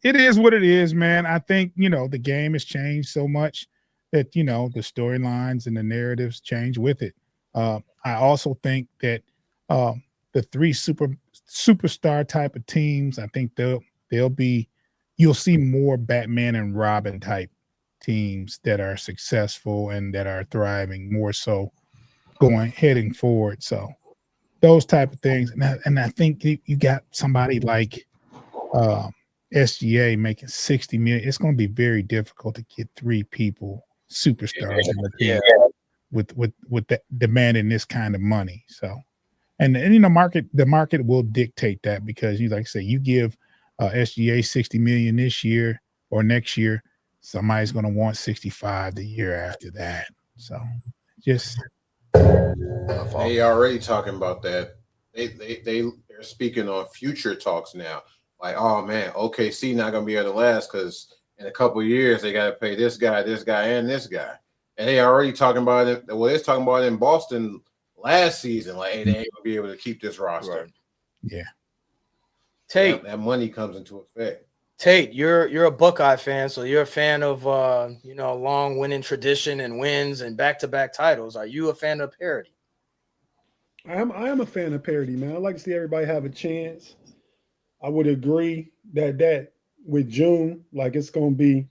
It is what it is, man. I think, the game has changed so much that, the storylines and the narratives change with it. I also think that the three superstar type of teams, I think you'll see more Batman and Robin type teams that are successful and that are thriving more so heading forward. So those type of things. And I think you got somebody like SGA making 60 million. It's going to be very difficult to get three people superstars in the team with that demanding this kind of money. So, and the market will dictate that, because like I say, you give SGA 60 million this year or next year, somebody's going to want 65 the year after that. So just they already talking about that. They're speaking on future talks now. Like, oh man, OKC not gonna be able to last because in a couple of years they got to pay this guy, and this guy, and they already talking about it. Well, they're talking about it in Boston last season. Like, hey, they ain't gonna be able to keep this roster. Right. Yeah. Tate, that money comes into effect. Tate, you're a Buckeye fan, so you're a fan of long winning tradition and wins and back-to-back titles. Are you a fan of parity? I am a fan of parity, man. I like to see everybody have a chance. I would agree that with June, like, it's gonna be,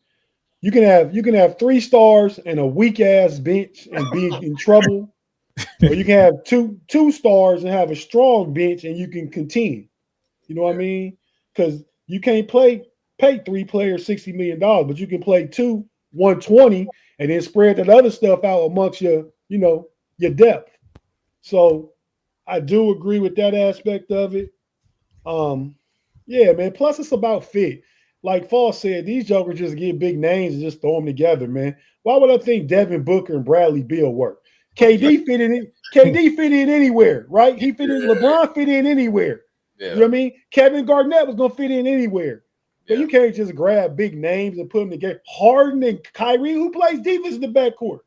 you can have 3 stars and a weak ass bench and be in trouble, or you can have two stars and have a strong bench and you can continue. You know what I mean? Because you can't pay 3 players $60 million, but you can play 2 120 and then spread that other stuff out amongst your depth. So I do agree with that aspect of it. Yeah, man. Plus, it's about fit. Like Fall said, these jokers just get big names and just throw them together, man. Why would I think Devin Booker and Bradley Beal work? KD fit in. KD fit in anywhere, right? He fit in. LeBron fit in anywhere. Yeah. You know what I mean? Kevin Garnett was gonna fit in anywhere. But you can't just grab big names and put them together. Harden and Kyrie, who plays defense in the backcourt.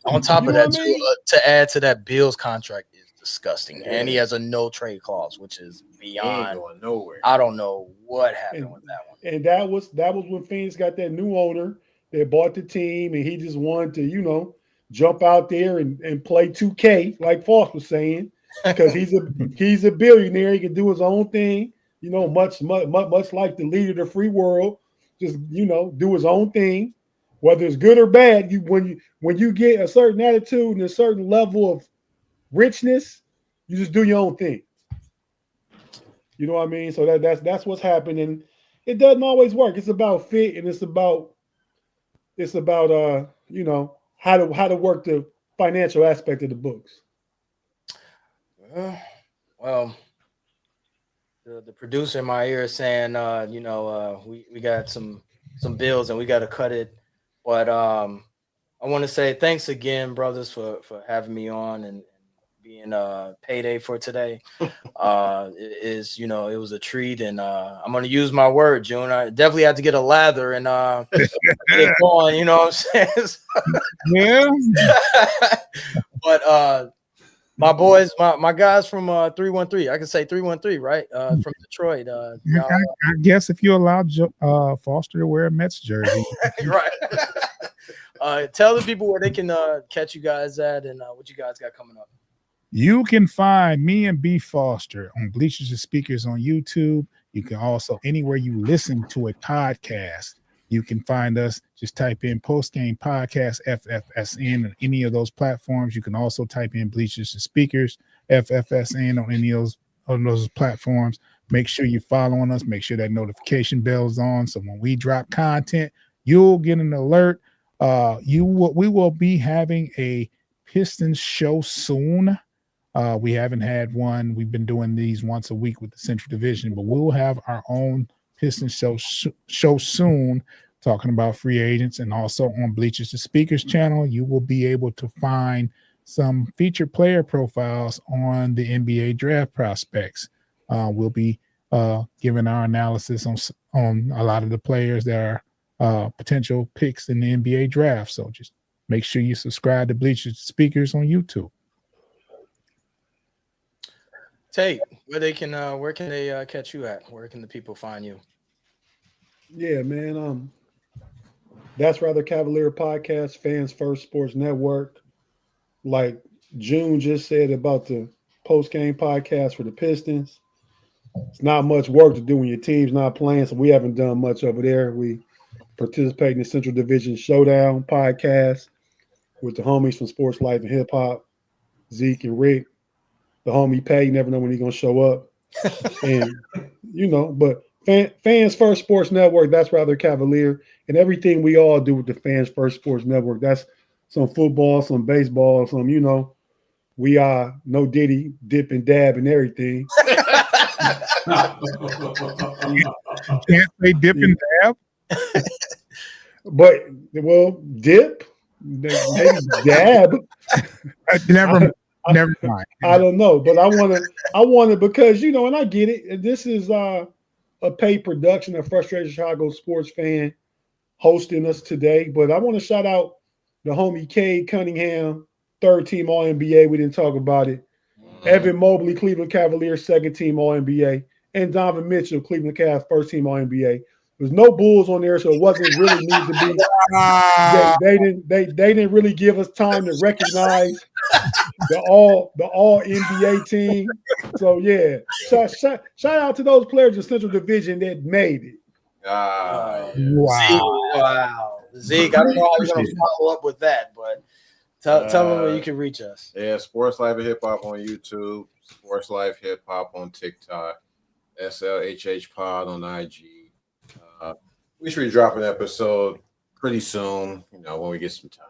On top of that, to add to that, Beal's contract is disgusting, and he has a no trade clause, which is beyond going nowhere. I don't know what happened with that one. And that was when Phoenix got that new owner that bought the team, and he just wanted to, jump out there and play 2K, like Foss was saying, because he's a billionaire. He can do his own thing, much like the leader of the free world. Just do his own thing, whether it's good or bad. When you get a certain attitude and a certain level of richness, you just do your own thing. You know what I mean? So that's what's happening. It doesn't always work. It's about fit, and it's about how to work the financial aspect of the books. Well, the producer in my ear is saying, we got some bills and we got to cut it. But I want to say thanks again, brothers, for having me on and being payday for today. It was a treat, and I'm going to use my word, June. I definitely had to get a lather and get going, you know what I'm saying? Yeah. But my boys, my guys from 313, I can say 313, right? From Detroit. I guess if you allow Foster to wear a Mets jersey. Right. Tell the people where they can catch you guys at and what you guys got coming up. You can find me and B Foster on Bleachers and Speakers on YouTube. You can also, anywhere you listen to a podcast, you can find us. Just type in Postgame Podcast, FFSN, on any of those platforms. You can also type in Bleachers and Speakers, FFSN, on any of those platforms. Make sure you're following us. Make sure that notification bell is on, so when we drop content, you'll get an alert. We will be having a Pistons show soon. We haven't had one. We've been doing these once a week with the Central Division, but we'll have our own Pistons show soon, talking about free agents. And also on Bleachers to Speakers channel, you will be able to find some featured player profiles on the NBA draft prospects. We'll be giving our analysis on a lot of the players that potential picks in the NBA draft. So just make sure you subscribe to Bleachers Speakers on YouTube. Tate, where can they catch you at? Where can the people find you? Yeah, man. That's Rather Cavalier Podcast, Fans First Sports Network. Like June just said about the post-game podcast for the Pistons. It's not much work to do when your team's not playing, so we haven't done much over there. We participate in the Central Division Showdown podcast with the homies from Sports Life and Hip Hop, Zeke and Rick. The homie Pay, you never know when he's going to show up. And, but Fans First Sports Network, that's Rather Cavalier. And everything we all do with the Fans First Sports Network, that's some football, some baseball, some, we are no Diddy, dip and dab and everything. Can't say dip and dab. But, dip, maybe dab. Never mind. I don't know, but I want to because and I get it. This is a paid production of Frustrated Chicago Sports Fan hosting us today. But I want to shout out the homie Cade Cunningham, third team All NBA. We didn't talk about it. Evan Mobley, Cleveland Cavaliers, second team All NBA, and Donovan Mitchell, Cleveland Cavs, first team All NBA. There's no Bulls on there, so it wasn't really need to be. They didn't really give us time to recognize the all NBA team. So yeah, shout out to those players in Central Division that made it. Wow. Zeke, I don't know how you're gonna follow up with that, but tell them where you can reach us. Yeah, Sports Life and Hip Hop on YouTube, Sports Life Hip Hop on TikTok, SLHH Pod on IG. We should be dropping an episode pretty soon, when we get some time.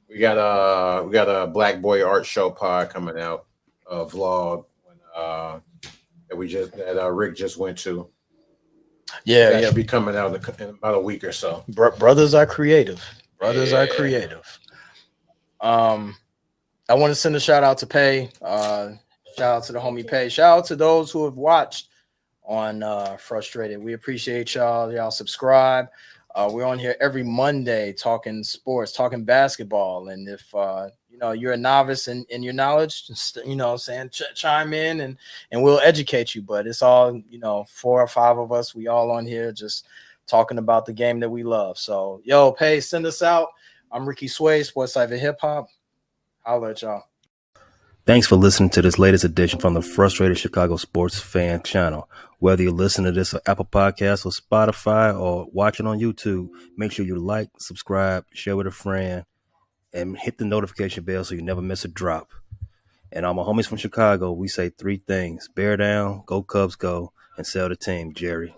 We got a Black Boy Art Show pod coming out, vlog that Rick just went to. Yeah, should be coming out in about a week or so. Brothers are creative. Are creative. I want to send a shout out to Pay. Shout out to the homie Pay. Shout out to those who have watched on Frustrated. We appreciate y'all. Y'all subscribe. We're on here every Monday talking sports, talking basketball. And if you're a novice in your knowledge, just chime in and we'll educate you. But it's all 4 or 5 of us. We all on here just talking about the game that we love. So Pay, send us out. I'm Ricky Sway, Sports Life and Hip Hop. Holla at y'all. Thanks for listening to this latest edition from the Frustrated Chicago Sports Fan channel. Whether you listen to this on Apple Podcasts or Spotify or watching on YouTube, make sure you like, subscribe, share with a friend, and hit the notification bell so you never miss a drop. And all my homies from Chicago, we say 3 things: bear down, go Cubs go, and sell the team, Jerry.